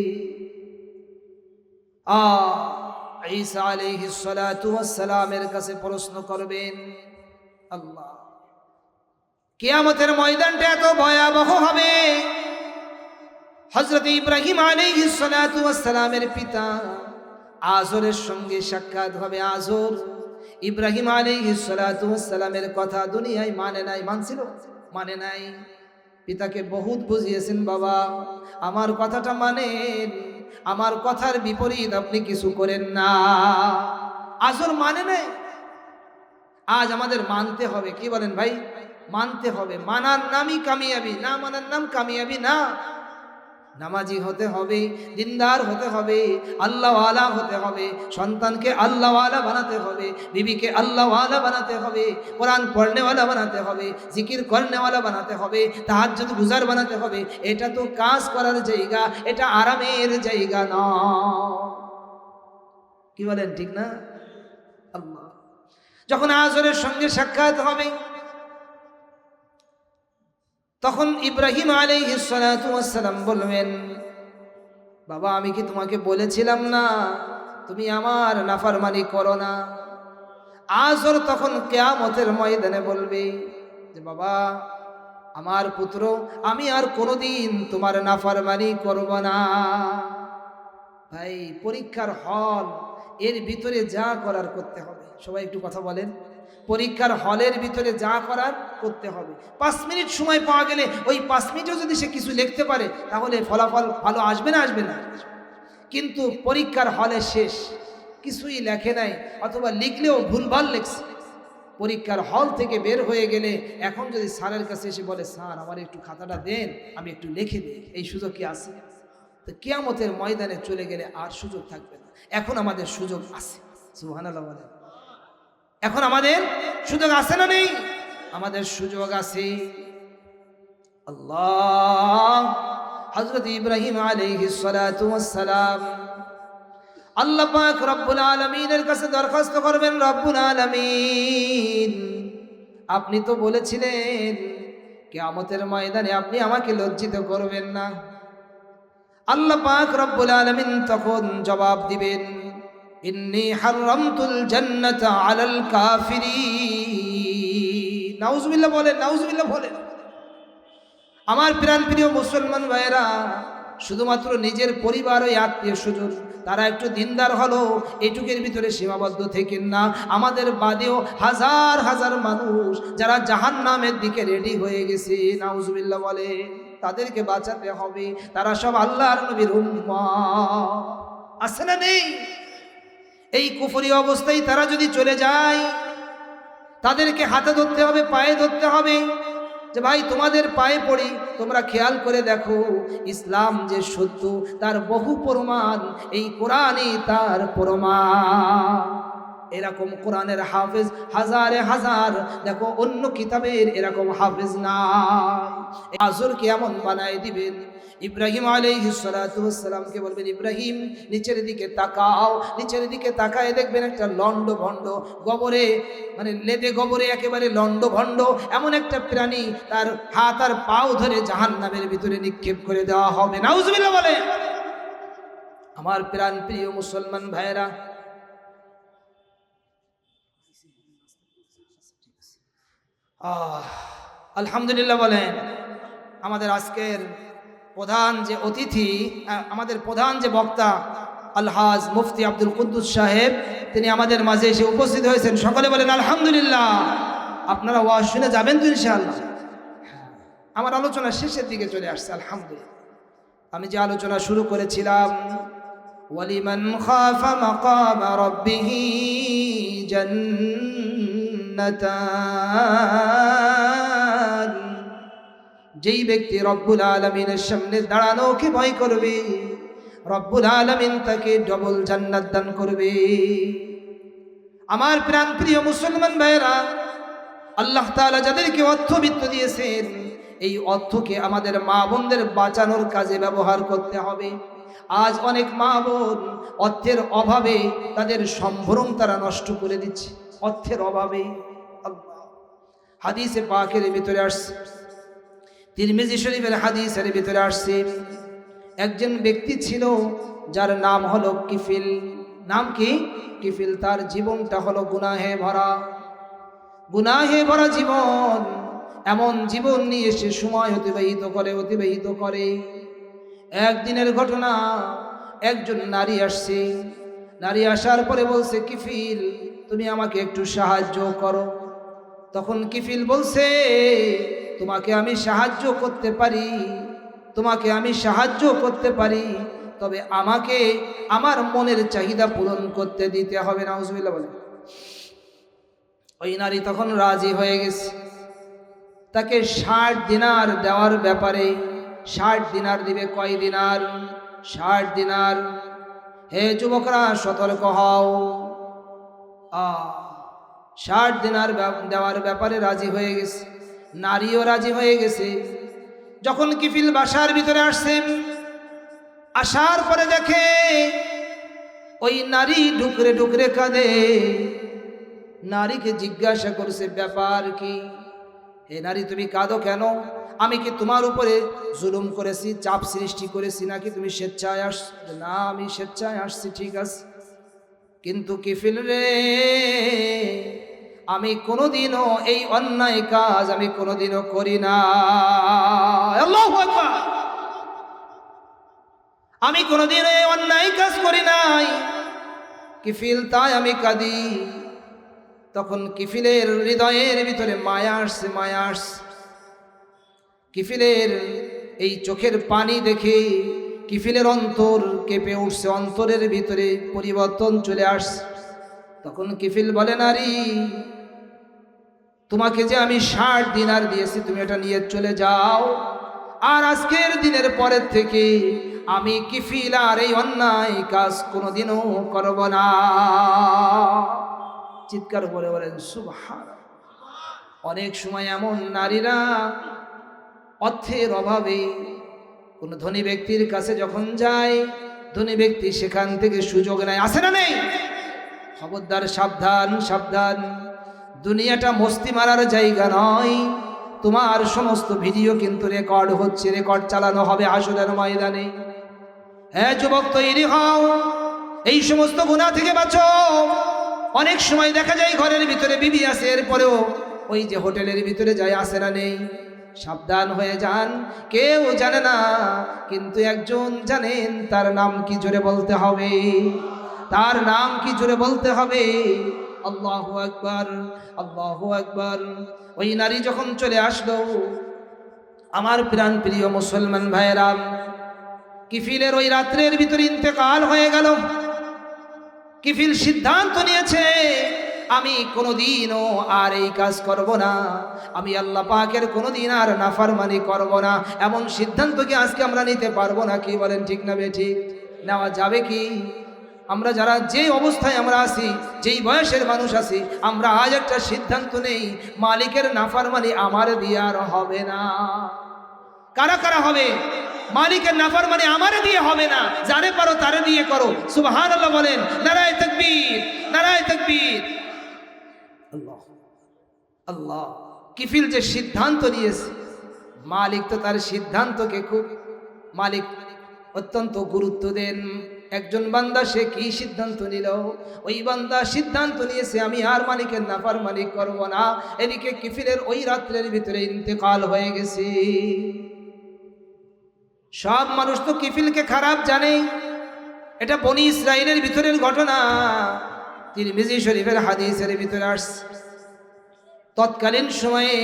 ঈসা আলাইহিস সালাতু ওয়াস সালামের কাছে প্রশ্ন করবেন আল্লাহ। কিয়ামতের ময়দানটা এত ভয়াবহ হবে। হযরত ইব্রাহিম আলাইহিস সালাতু ওয়াস সালামের পিতা আজরের সঙ্গে সাক্ষাৎ হবে। আজর ইব্রাহিম আলাইহিস সালাতু ওয়াস সালামের কথা দুনিয়ায় মানে নাই। মানছিল? মানে নাই। পিতাকে বহুত বুঝিয়েছেন, বাবা আমার কথাটা মানেন, আমার কথার বিপরীত আপনি কিছু করেন না। আজর মানে নাই। আজ আমাদের মানতে হবে। কি বলেন ভাই? মানতে হবে। মানার নামই কামিয়াবি, না মানার নাম কামিয়াবি না। নামাজি হতে হবে, দিনদার হতে হবে, আল্লাহওয়ালা হতে হবে, সন্তানকে আল্লাহওয়ালা বানাতে হবে, বিবিকে আল্লাহওয়ালা বানাতে হবে, কোরআন পড়নেওয়ালা বানাতে হবে, জিকির করনেওয়ালা বানাতে হবে, তাহাজ্জুদ গুজার বানাতে হবে। এটা তো কাজ করার জায়গা, এটা আরামের জায়গা না। কি বলেন, ঠিক না? আল্লাহ যখন আজরের সঙ্গে সাক্ষাৎ হবে তখন ইব্রাহিম আলাইহিস সালাতু ওয়াস সালাম বলবেন, বাবা আমি কি তোমাকে বলেছিলাম না তুমি আমার নাফরমানি করো না? আজর তখন কিয়ামতের ময়দানে বলবে যে বাবা আমার পুত্র, আমি আর কোনোদিন তোমার নাফরমানি করব না। ভাই পরীক্ষার হল, এর ভিতরে যা করার করতে হবে। সবাই একটু কথা বলেন। পরীক্ষার হলের ভিতরে যা করার করতে হবে। 5 মিনিট সময় পাওয়া গেলে ওই 5 মিনিটেও যদি সে কিছু লিখতে পারে তাহলে ফলাফল ভালো আসবে না? আসবে না। কিন্তু পরীক্ষার হলে শেষ, কিছুই লেখে নাই অথবা লিখলেও ভুলভাল লিখছে। পরীক্ষার হল থেকে বের হয়ে গেলে এখন যদি স্যারের কাছে এসে বলে, স্যার আমার একটু খাতাটা দেন, আমি একটু লিখে দিই, এই সুযোগ কি আছে? তো কিয়ামতের ময়দানে চলে গেলে আর সুযোগ থাকবে না। এখন আমাদের সুযোগ আছে। সুবহানাল্লাহ বলেন। এখন আমাদের সুযোগ আছে না নেই? আমাদের সুযোগ আছে। আল্লাহ হযরত ইব্রাহিম আলাইহিস সালাতু ওয়াস সালাম আল্লাহ পাক রব্বুল আলামিনের কাছে দরখাস্ত করবেন, রব্বুল আলামিন আপনি তো বলেছিলেন কিয়ামতের ময়দানে আপনি আমাকে লজ্জিত করবেন না। আল্লাহ পাক রব্বুল আলামিন তখন জবাব দিবেন, ইন্নী হারামতুল জান্নাতা আলাল কাফিরিন। নাউজুবিল্লাহ বলেন, নাউজুবিল্লাহ বলেন। আমার প্রাণ প্রিয় মুসলমান ভাইরা, শুধুমাত্র নিজের পরিবার ও আত্মীয় স্বজন তারা একটু দিনদার হলো এটুকের ভিতরে সীমাবদ্ধ থেকেন না। আমাদের বাদেও হাজার হাজার মানুষ যারা জাহান্নামের দিকে রেডি হয়ে গেছে, নাউজুবিল্লাহ বলে, তাদেরকে বাঁচাতে হবে। তারা সব আল্লাহর নবীর উম্মত। আছে না নেই? এই কুফরি অবস্থায় তারা যদি চলে যায় তাদেরকে হাতে ধরতে হবে, পায়ে ধরতে হবে যে ভাই তোমাদের পায়ে পড়ি, তোমরা খেয়াল করে দেখো ইসলাম যে সত্য তার বহু প্রমাণ, এই কোরআনই তার প্রমাণ। এরকম কোরআনের হাফেজ হাজারে হাজার, দেখো অন্য কিতাবের এরকম হাফেজ নাই। আজরকে এমন বানায় দিবেন। ইব্রাহিম আলাইহিস সালাতু ওয়াস সালামকে বলবেন, ইব্রাহিম নিচের দিকে তাকাও। নিচের দিকে তাকায় দেখবেন একটা লন্ড ভন্ড গোবরে, মানে লেদে গোবরে একেবারে লন্ড ভন্ড এমন একটা প্রাণী, তার হাত আর পাও ধরে জাহান্নামের ভিতরে নিক্ষেপ করে দেওয়া হবে। নাউজুবিল্লাহ বলে। আমার প্রাণ প্রিয় মুসলমান ভাইরা, আলহামদুলিল্লাহ বলেন। আমাদের আজকের প্রধান যে অতিথি, আমাদের প্রধান যে বক্তা আলহাজ মুফতি আব্দুল কুদ্দুস সাহেব, তিনি আমাদের মাঝে এসে উপস্থিত হয়েছেন। সকলে বলেন আলহামদুলিল্লাহ। আপনারা ওয়াজ শুনে যাবেন তো ইনশাআল্লাহ? আমার আলোচনা শেষের দিকে চলে আসছে আলহামদুলিল্লাহ। আমি যে আলোচনা শুরু করেছিলাম, ওয়ালিমান খাফা মাকাম রাব্বিহি জান্নাতান, যেই ব্যক্তি রব্বুল আলামিনের সামনে দাঁড়ানোকে ভয় করবে, রব্বুল আলামিন তাকে ডবল জান্নাত দান করবে। আমার প্রাণ প্রিয় মুসলমান ভাইরা, আল্লাহ তাআলা যাদেরকে অর্থবিত্ত দিয়েছেন, এই অর্থকে আমাদের মা বোনদের বাঁচানোর কাজে ব্যবহার করতে হবে। আজ অনেক মা বোন অর্থের অভাবে তাদের সম্ভ্রম তারা নষ্ট করে দিচ্ছে, অর্থের অভাবে। আল্লাহ হাদিসে পাকের ভিতরে আসছে, তিরমিজি শরীফের হাদিসের ভিতরে আসছে, একজন ব্যক্তি ছিল যার নাম হলো কিফিল। নাম কি? কিফিল। তার জীবনটা হলো গুনাহে ভরা, গুনাহে ভরা জীবন। এমন জীবন নিয়ে সে সময় অতিবাহিত করে। একদিনের ঘটনা, একজন নারী আসছে। নারী আসার পরে বলছে, কিফিল তুমি আমাকে একটু সাহায্য করো। তখন কিফিল বলছে, তোমাকে আমি সাহায্য করতে পারি, তবে আমাকে আমার মনের চাহিদা পূরণ করতে দিতে হবে। নাউজুবিল্লাহ বলে। ওই নারী তখন রাজি হয়ে গেছে। তাকে 60 দিনার দেওয়ার ব্যাপারে, 60 দিনার দিবে। কয় দিনার? 60 দিনার। হে যুবকরা সতর্ক হও। 60 দিনার দেওয়ার ব্যাপারে রাজি হয়ে গেছে, নারীও রাজি হয়ে গেছে। যখন কিফিল বাসার ভিতরে আসছেন, আসার পরে দেখে ওই নারী ঢুকরে ঢুকরে কাঁদে। নারীকে জিজ্ঞাসা করছে, ব্যাপার কি? হে নারী, তুমি কাঁদো কেন? আমি কি তোমার উপরে জুলুম করেছি, চাপ সৃষ্টি করেছি, নাকি তুমি স্বেচ্ছায় আসছো? না, আমি স্বেচ্ছায় আসছি। ঠিক আছে, কিন্তু কিফিল রে, আমি কোনোদিনও এই অন্যায় কাজ আমি কোনোদিনও করি না। আল্লাহু আকবার। আমি কোনোদিনও এই অন্যায় কাজ করি নাই কিফিল, তাই আমি কাঁদি। তখন কিফিলের হৃদয়ের ভিতরে মায়া আসছে। কিফিলের এই চোখের পানি দেখে কিফিলের অন্তর কেঁপে উঠছে, অন্তরের ভিতরে পরিবর্তন চলে আসছে। তখন কিফিল বলে, নারী, তোমাকে যে আমি 60 দিনার দিয়েছি, তুমি এটা নিয়ে চলে যাও। আর আজকের দিনের পরের থেকে আমি কিফিল আর এই অন্যায় কাজ কোনোদিনও করব না। চিৎকার করে বলেন সুবহানাল্লাহ। অনেক সময় এমন নারীরা অর্থের অভাবে কোন ধনী ব্যক্তির কাছে যখন যায়, ধনী ব্যক্তি সেখান থেকে সুযোগ নেয়। আছে না নেই? খবরদার, সাবধান। দুনিয়াটা মস্তি মারার জায়গা নয়। তোমার সমস্ত ভিডিও কিন্তু রেকর্ড হচ্ছে, রেকর্ড চালানো হবে হাসরের ময়দানে। হ্যাঁ যুবক, তৈরি হও, এই সমস্ত গুনাহ থেকে বাঁচো। অনেক সময় দেখা যায় ঘরের ভিতরে বিবি আছে, এরপরেও ওই যে হোটেলের ভিতরে যায়, আসে না নেই? সাবধান হয়ে যান। কেউ জানে না, কিন্তু একজন জানেন। তার নাম কি? জোরে বলতে হবে। তার নাম কি? জোরে বলতে হবে। আল্লাহু আকবার, আল্লাহু আকবার। ওই নারী যখন চলে আসলো, আমার প্রাণ প্রিয় মুসলমান ভাইরা, কিফিলের ওই রাত্রের ভিতরে ইন্তেকাল হয়ে গেল। কিফিল সিদ্ধান্ত নিয়েছে, আমি কোনোদিনও আর এই কাজ করব না, আমি আল্লাহ পাকের কোনোদিন আর নাফরমানি করব না। এমন সিদ্ধান্ত কি আজকে আমরা নিতে পারবো না? কি বলেন, ঠিক না বেঠিক? নেওয়া যাবে কি? আমরা যারা যে অবস্থায় আমরা আছি, যেই বয়সের মানুষ আছি, আমরা আজ একটা সিদ্ধান্ত নেই, মালিকের নাফরমানি আমার দিয়ে আর হবে না। কারা কারা হবে? মালিকের নাফরমানি আমারে দিয়ে হবে না। যারে পারো তারে দিয়ে করো। সুবহানাল্লাহ বলেন। নারায়ে তাকবীর, নারায়ে তাকবীর। আল্লাহ আল্লাহ। কিফিল যে সিদ্ধান্ত নিয়েছে, মালিক তো তার সিদ্ধান্তকে খুব অত্যন্ত গুরুত্ব দেন। একজন বান্দা সে কি সিদ্ধান্ত নিল? ওই বান্দা সিদ্ধান্ত নিয়েছে, আমি আর মালিকের নাফরমানি করব না। এদিকে কিফিলের ওই রাত্রের ভিতরে ইন্তেকাল হয়ে গেছে। সব মানুষ তো কিফিলকে খারাপ জানে। এটা বনি ইসরাইলের ভিতরের ঘটনা, তিরমিজি শরীফের হাদিসের ভিতরে আসছে। তৎকালীন সময়ে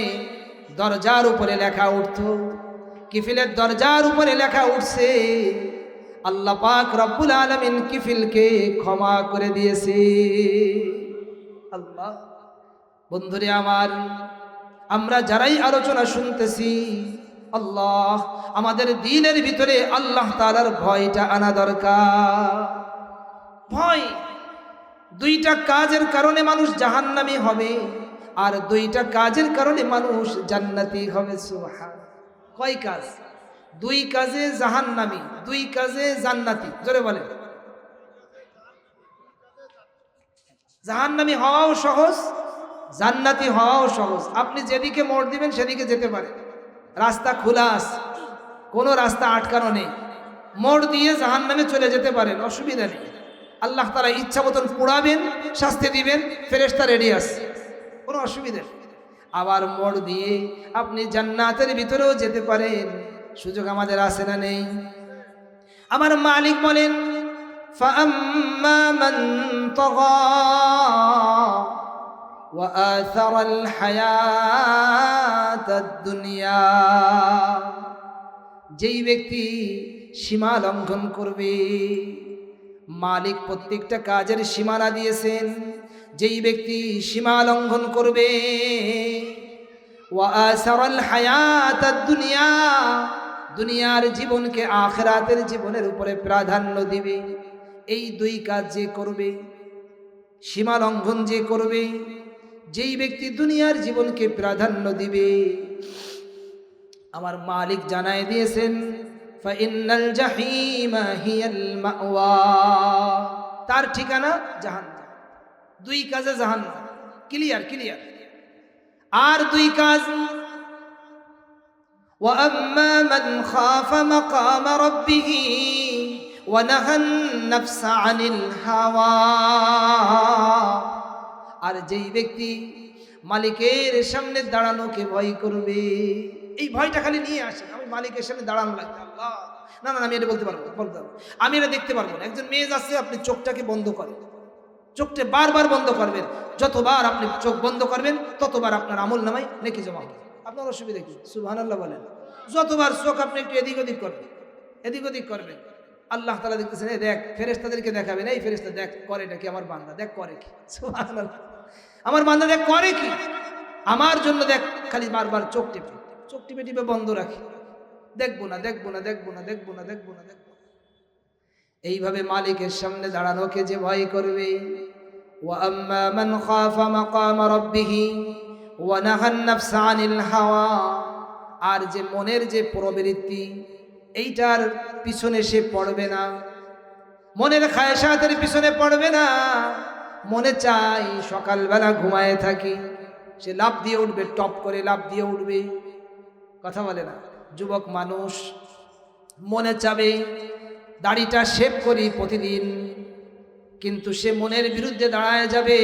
দরজার উপরে লেখা উঠত, কিফিলের দরজার উপরে লেখা উঠছে, আল্লাহ পাক রব্বুল আলামিন কিফিলকে ক্ষমা করে দিয়েছে। আল্লাহ, বন্ধুরে আমার, আমরা যারাই আলোচনা শুনতেছি, আল্লাহ আমাদের দিলের ভিতরে আল্লাহ তাআলার ভয়টা আনা দরকার। ভয়, দুইটা কাজের কারণে মানুষ জাহান্নামী হবে, আর দুইটা কাজের কারণে মানুষ জান্নাতি হবে। সুবহান। কয় কাজ? দুই কাজে জাহান্নামী, দুই কাজে জান্নাতি। জোরে বলেন। জাহান্নামী হওয়াও সহজ, জান্নাতি হওয়াও সহজ। আপনি যেদিকে মোড় দিবেন সেদিকে যেতে পারেন, রাস্তা খোলা আছে, কোনো রাস্তা আটকানো নেই। মোড় দিয়ে জাহান্নামে চলে যেতে পারেন, অসুবিধা নেই। আল্লাহ তাআলা ইচ্ছা মতন পোড়াবেন, শাস্তি দিবেন, ফেরেশতা রেডি আছে, কোনো অসুবিধা নেই। আবার মোড় দিয়ে আপনি জান্নাতের ভিতরেও যেতে পারেন, সুযোগ আমাদের আছে না নেই? আমার মালিক বলেন, فأما من طغى وآثر الحياة الدنيا, যেই ব্যক্তি সীমা লঙ্ঘন করবে, মালিক প্রত্যেকটা কাজের সীমানা দিয়েছেন, যেই ব্যক্তি সীমা লঙ্ঘন করবে, ওয়াসারাল হায়াতাদ দুনিয়া, দুনিয়ার জীবনকে আখিরাতের জীবনের উপরে প্রাধান্য দিবে, এই দুই কাজ যে করবে, সীমা লঙ্ঘন যে করবে, যেই ব্যক্তি দুনিয়ার জীবনকে প্রাধান্য দিবে, আমার মালিক জানায় দিয়েছেন, ফাইন্নাল জাহিমা হিয়াল মাওয়া, তার ঠিকানা জাহান্নাম। দুই কাজে জাহান্নাম, ক্লিয়ার ক্লিয়ার। আর দুই কাজ, ওয়া আম্মা মান খাফা মাকাম রাব্বিহি ওয়া নাহান নাফসা আনিল হাওয়া, আর যেই ব্যক্তি মালিকের সামনে দাঁড়ানোকে ভয় করবে, এই ভয়টা খালি নিয়ে আসেন, আমি মালিকের সামনে দাঁড়ানো লাগবে, আল্লাহ না না আমি এটা বলতে পারবো, আমি এটা দেখতে পারবো না। একজন মেয়ে যাচ্ছে, আপনি চোখটাকে বন্ধ করেন, চোখটা বারবার বন্ধ করবেন, যতবার আপনি চোখ বন্ধ করবেন ততবার আপনার আমল নামায় নেকি জমা হবে। আপনার অসুবিধা কি? সুবহানাল্লাহ বলেন। যতবার চোখ আপনি একটু এদিক ওদিক করবেন, এদিক ওদিক করবেন, আল্লাহ তাআলা দেখতেছেন, এই দেখ, ফেরেশতাদেরকে দেখাবেন, এই ফেরেশতা দেখ করে এটা কি, আমার বান্দা দেখ করে কি, সুবহানাল্লাহ, আমার বান্দা দেখ করে কি, আমার জন্য দেখ, খালি বারবার চোখ টিপে টিপে বন্ধ রাখি, দেখবো না দেখবো না দেখবো না দেখবো না দেখবো না দেখবো। এইভাবে মালিকের সামনে দাঁড়ানোকে যে ভয় করবে, ওয়া আম্মা মান খাফা মাকাম রাব্বিহি ওয়া নাহান নাফসা আনিল হাওয়া, আর যে মনের যে প্রবৃত্তি, এইটার পিছনে সে পড়বে না, মনের খায়সাতের পিছনে পড়বে না। মনে চাই সকালবেলা ঘুমায় থাকি, সে লাফ দিয়ে উঠবে, টপ করে লাফ দিয়ে উঠবে, কথা বলে না। যুবক মানুষ মনে চাবে দাড়িটা শেভ করি প্রতিদিন, কিন্তু সে মনের বিরুদ্ধে দাঁড়ায় যাবে,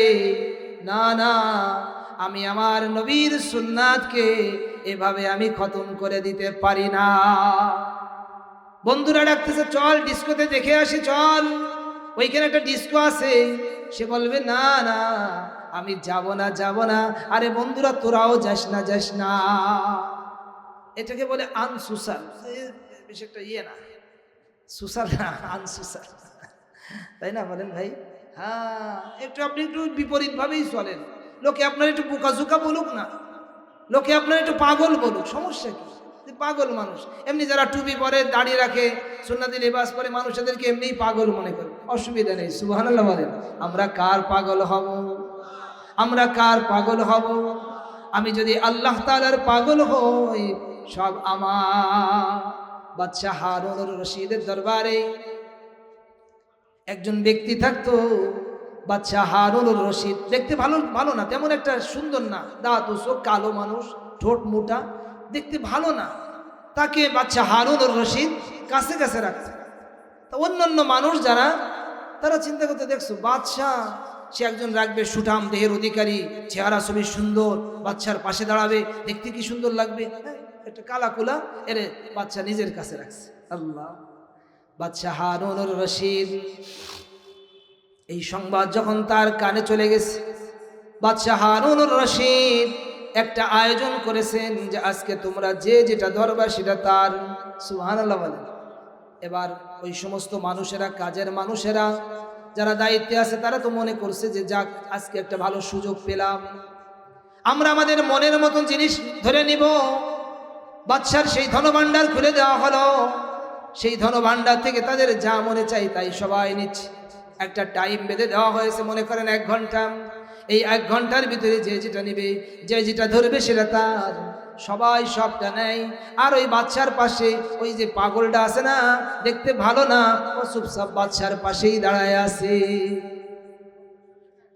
না না আমি আমার নবীর সুন্নাতকে এভাবে আমি খতম করে দিতে পারি না। বন্ধুরা ডাকতেছে, চল ডিস্কোতে দেখে আসি, চল ওইখানে একটা ডিস্কো আছে। সে বলবে, না না আমি যাব না যাব না। আরে বন্ধুরা তোরাও যাস না যাস না। এটাকে বলে আনসোশাল, বেশ একটা ইয়ে না, সোশ্যাল না, আনসোশাল, তাই না বলেন ভাই? হ্যাঁ, একটু আপনি একটু বিপরীতভাবেই চলেন, লোকে আপনার একটু বোকাঝুকা বলুক না, লোকে আপনার একটু পাগল বলুক, সমস্যা কি? পাগল মানুষ এমনি যারা টুপি পরে, দাড়ি রাখে, সুন্নতি লিবাস পরে, মানুষ এদেরকে এমনিই পাগল মনে করে, অসুবিধা নেই। সুবহানাল্লাহ বলেন। আমরা কার পাগল হব? আমরা কার পাগল হব? আমি যদি আল্লাহ তাআলার পাগল হই, সব আমার। বাদশাহ হারুনুর রশিদের দরবারে একজন ব্যক্তি থাকতো, বাদশাহ হারুনুর রশিদ। দেখতে ভালো ভালো না, তেমন একটা সুন্দর না, দাঁত ও চোখ, কালো মানুষ, ঠোঁট মোটা, দেখতে ভালো না। তাকে বাদশাহ হারুনুর রশিদ কাছে কাছে রাখছে। তা অন্যান্য মানুষ যারা, তারা চিন্তা করতে, দেখছো বাদশাহ, সে একজন রাখবে সুঠাম দেহের অধিকারী, চেহারা ছবি সুন্দর, বাদশার পাশে দাঁড়াবে, দেখতে কি সুন্দর লাগবে। একটা কালা কুলা এরে বাদশাহ নিজের কাছে রাখছে। আল্লাহ। বাদশাহ হারুনুর রশিদ এই সংবাদ যখন তার কানে চলে গেছে, বাদশাহ হারুনুর রশিদ একটা আয়োজন করেছেন যে আজকে তোমরা যে যেটা ধরবা সেটা তার। সুবহানাল্লাহ বলেন। এবার ওই সমস্ত মানুষেরা, কাজের মানুষেরা যারা দায়িত্বে আছে, তারা তো মনে করছে যে যাক, আজকে একটা ভালো সুযোগ পেলাম, আমরা আমাদের মনের মতন জিনিস ধরে নিব। বাদশার সেই ধনভাণ্ডার খুলে দেওয়া হলো, সেই ধনভাণ্ডার থেকে তাদের যা মনে চাই তাই সবাই নিচ্ছে। একটা টাইম বেঁধে দেওয়া হয়েছে, মনে করেন 1 ঘন্টা। এই 1 ঘন্টার ভিতরে যে যেটা নিবে, যে যেটা ধরবে সেটা তার। সবাই সবটা নেয়। আর ওই বাদশার পাশে ওই যে পাগলটা আছে না, দেখতে ভালো না, ও চুপচাপ বাদশার পাশেই দাঁড়ায় আছে।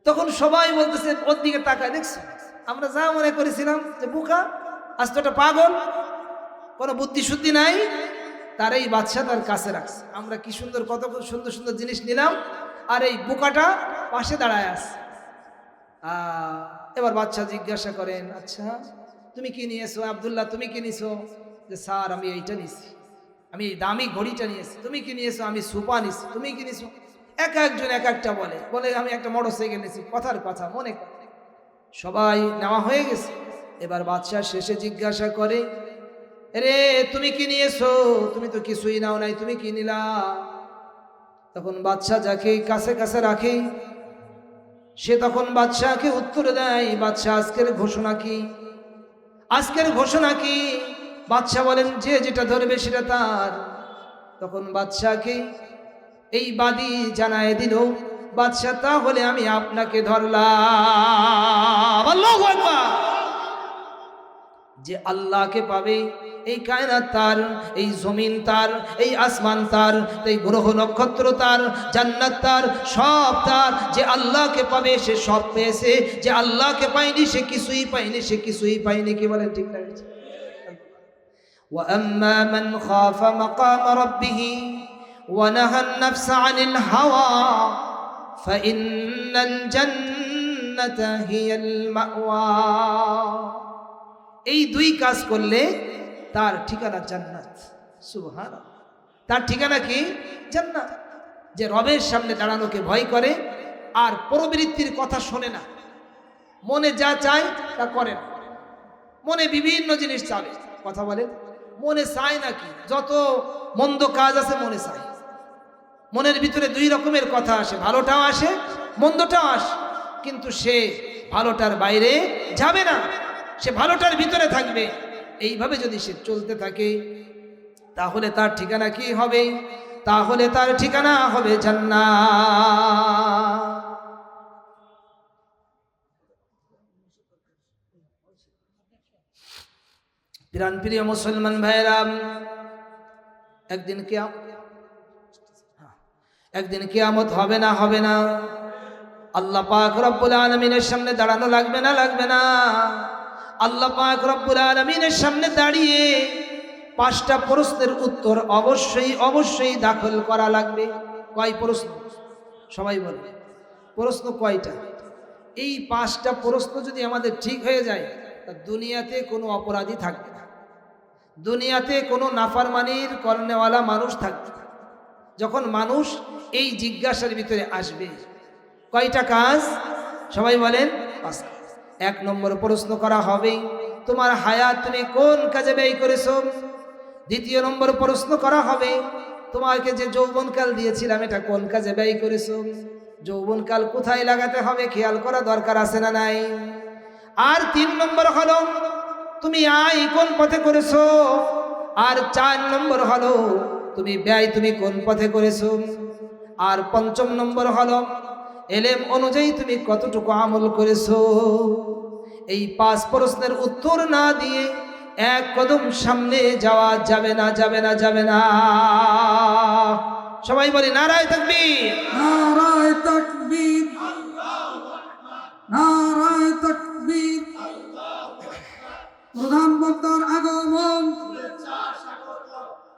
তখন সবাই বলতেছে, ওর দিকে তাকায়, দেখছো আমরা যা মনে করেছিলাম যে বোকা, আজ তো একটা পাগল, কোনো বুদ্ধি শুদ্ধি নাই, তার এই বাদশা তার কাছে রাখছে। আমরা কি সুন্দর, কত সুন্দর সুন্দর জিনিস নিলাম, আর এই বোকাটা পাশে দাঁড়ায় আছে। এবার বাদশা জিজ্ঞাসা করেন, আচ্ছা তুমি কি নিয়েছো আব্দুল্লাহ, তুমি কি নিয়েছো? যে স্যার আমি এইটা নিয়েছি, আমি এই দামি ঘড়িটা নিয়েছি। তুমি কি নিয়েছো? আমি সুপা নিয়েছি। তুমি কি নিয়েছো? এক একজন এক একটা বলে আমি একটা মোটরসাইকেল নিয়েছি। কথার কথা, মনে সবাই নেওয়া হয়ে গেছে। এবার বাদশাহ শেষে জিজ্ঞাসা করে, রে তুমি কি নিয়েছো? তুমি তো কিছুই নাও নাই, তুমি কি নিলা? তখন বাদশাহ যাকে কাছে কাছে রাখে, সে তখন বাদশাহকে উত্তর দেয়, বাদশাহ আজকের ঘোষণা কি? আজকের ঘোষণা কি? বাদশাহ বলেন, যে যেটা ধরবে সেটা তার। তখন বাদশাহকে এই বাদী জানায় দিল, বাদশাহ তাহলে আমি আপনাকে ধরলাম। আল্লাহু আকবার। যে আল্লাহকে পাবে, এই কায়নাত তার, এই জমিন তার, এই আসমান তার, এই গ্রহ নক্ষত্র তার, জান্নাত তার, সব তার। যে আল্লাহকে পাবে সে সব পেয়েছে, যে আল্লাহকে পায়নি সে কিছুই পায়নি, সে কিছুই পায়নি। কি বলেন, ঠিক না? ওয়া আম্মা মান খাফা মাকাম রাব্বিহি ওয়া নাহান নাফসা আনিল হাওয়া ফাইন্নাল জান্নাতা হিয়াল মাওয়া। এই 2 কাজ করলে তার ঠিকানা জান্নাত। সুবহানাল্লাহ। তার ঠিকানা কি? জান্নাত। যে রবের সামনে দাঁড়ানোকে ভয় করে, আর প্রবৃত্তির কথা শোনে না, মনে যা চায় তা করে না, মনে বিভিন্ন জিনিস চাবে। কথা বলে, মনে চায় নাকি? যত মন্দ কাজ আছে মনে চায়। মনের ভিতরে 2 রকমের কথা আসে, ভালোটাও আসে, মন্দটাও আসে, কিন্তু সে ভালোটার বাইরে যাবে না, সে ভালোটার ভিতরে থাকবে। এইভাবে যদি সে চলতে থাকে, তাহলে তার ঠিকানা কি হবে? তাহলে তার ঠিকানা হবে জান্নাত। প্রাণপ্রিয় মুসলমান ভাইরা, একদিন কিয়ামত হবে না? হবে না? আল্লাহ পাক রব্বুল আলামিনের সামনে দাঁড়ানো লাগবে না? লাগবে না? আল্লাহ পাক রব্বুল আলামিনের সামনে দাঁড়িয়ে 5টা প্রশ্নের উত্তর অবশ্যই দাখিল করা লাগবে। কয় প্রশ্ন? সবাই বলে, প্রশ্ন কয়টা? এই 5টা প্রশ্ন যদি আমাদের ঠিক হয়ে যায়, তা দুনিয়াতে কোনো অপরাধী থাকবে না, দুনিয়াতে কোনো নাফরমানির করনেওয়ালা মানুষ থাকবে না। যখন মানুষ এই জিজ্ঞাসার ভিতরে আসবে, কয়টা কাজ? সবাই বলেন, 5টা। 1 নম্বর প্রশ্ন করা হবে, তোমার হায়াত তুমি কোন কাজে ব্যয় করেছো? 2 নম্বর প্রশ্ন করা হবে, তোমাকে যে যৌবনকাল দিয়েছিলাম এটা কোন কাজে ব্যয় করেছো? যৌবনকাল কোথায় লাগাতে হবে খেয়াল করা দরকার আছে না নাই? আর 3 নম্বর হলো, তুমি আয় কোন পথে করেছো? আর 4 নম্বর হলো, তুমি ব্যয় তুমি কোন পথে করেছো? আর 5ম নম্বর হলো, এলেম অনুযায়ী তুমি কতটুকু আমল করেছো? এই 5 প্রশ্নের উত্তর না দিয়ে 1 কদম সামনে যাওয়া যাবে না, যাবে না, যাবে না। সবাই বলি নারায়ে তাকবীর, নারায়ে তাকবীর, নারায়ে তাকবীর। প্রধান বক্তা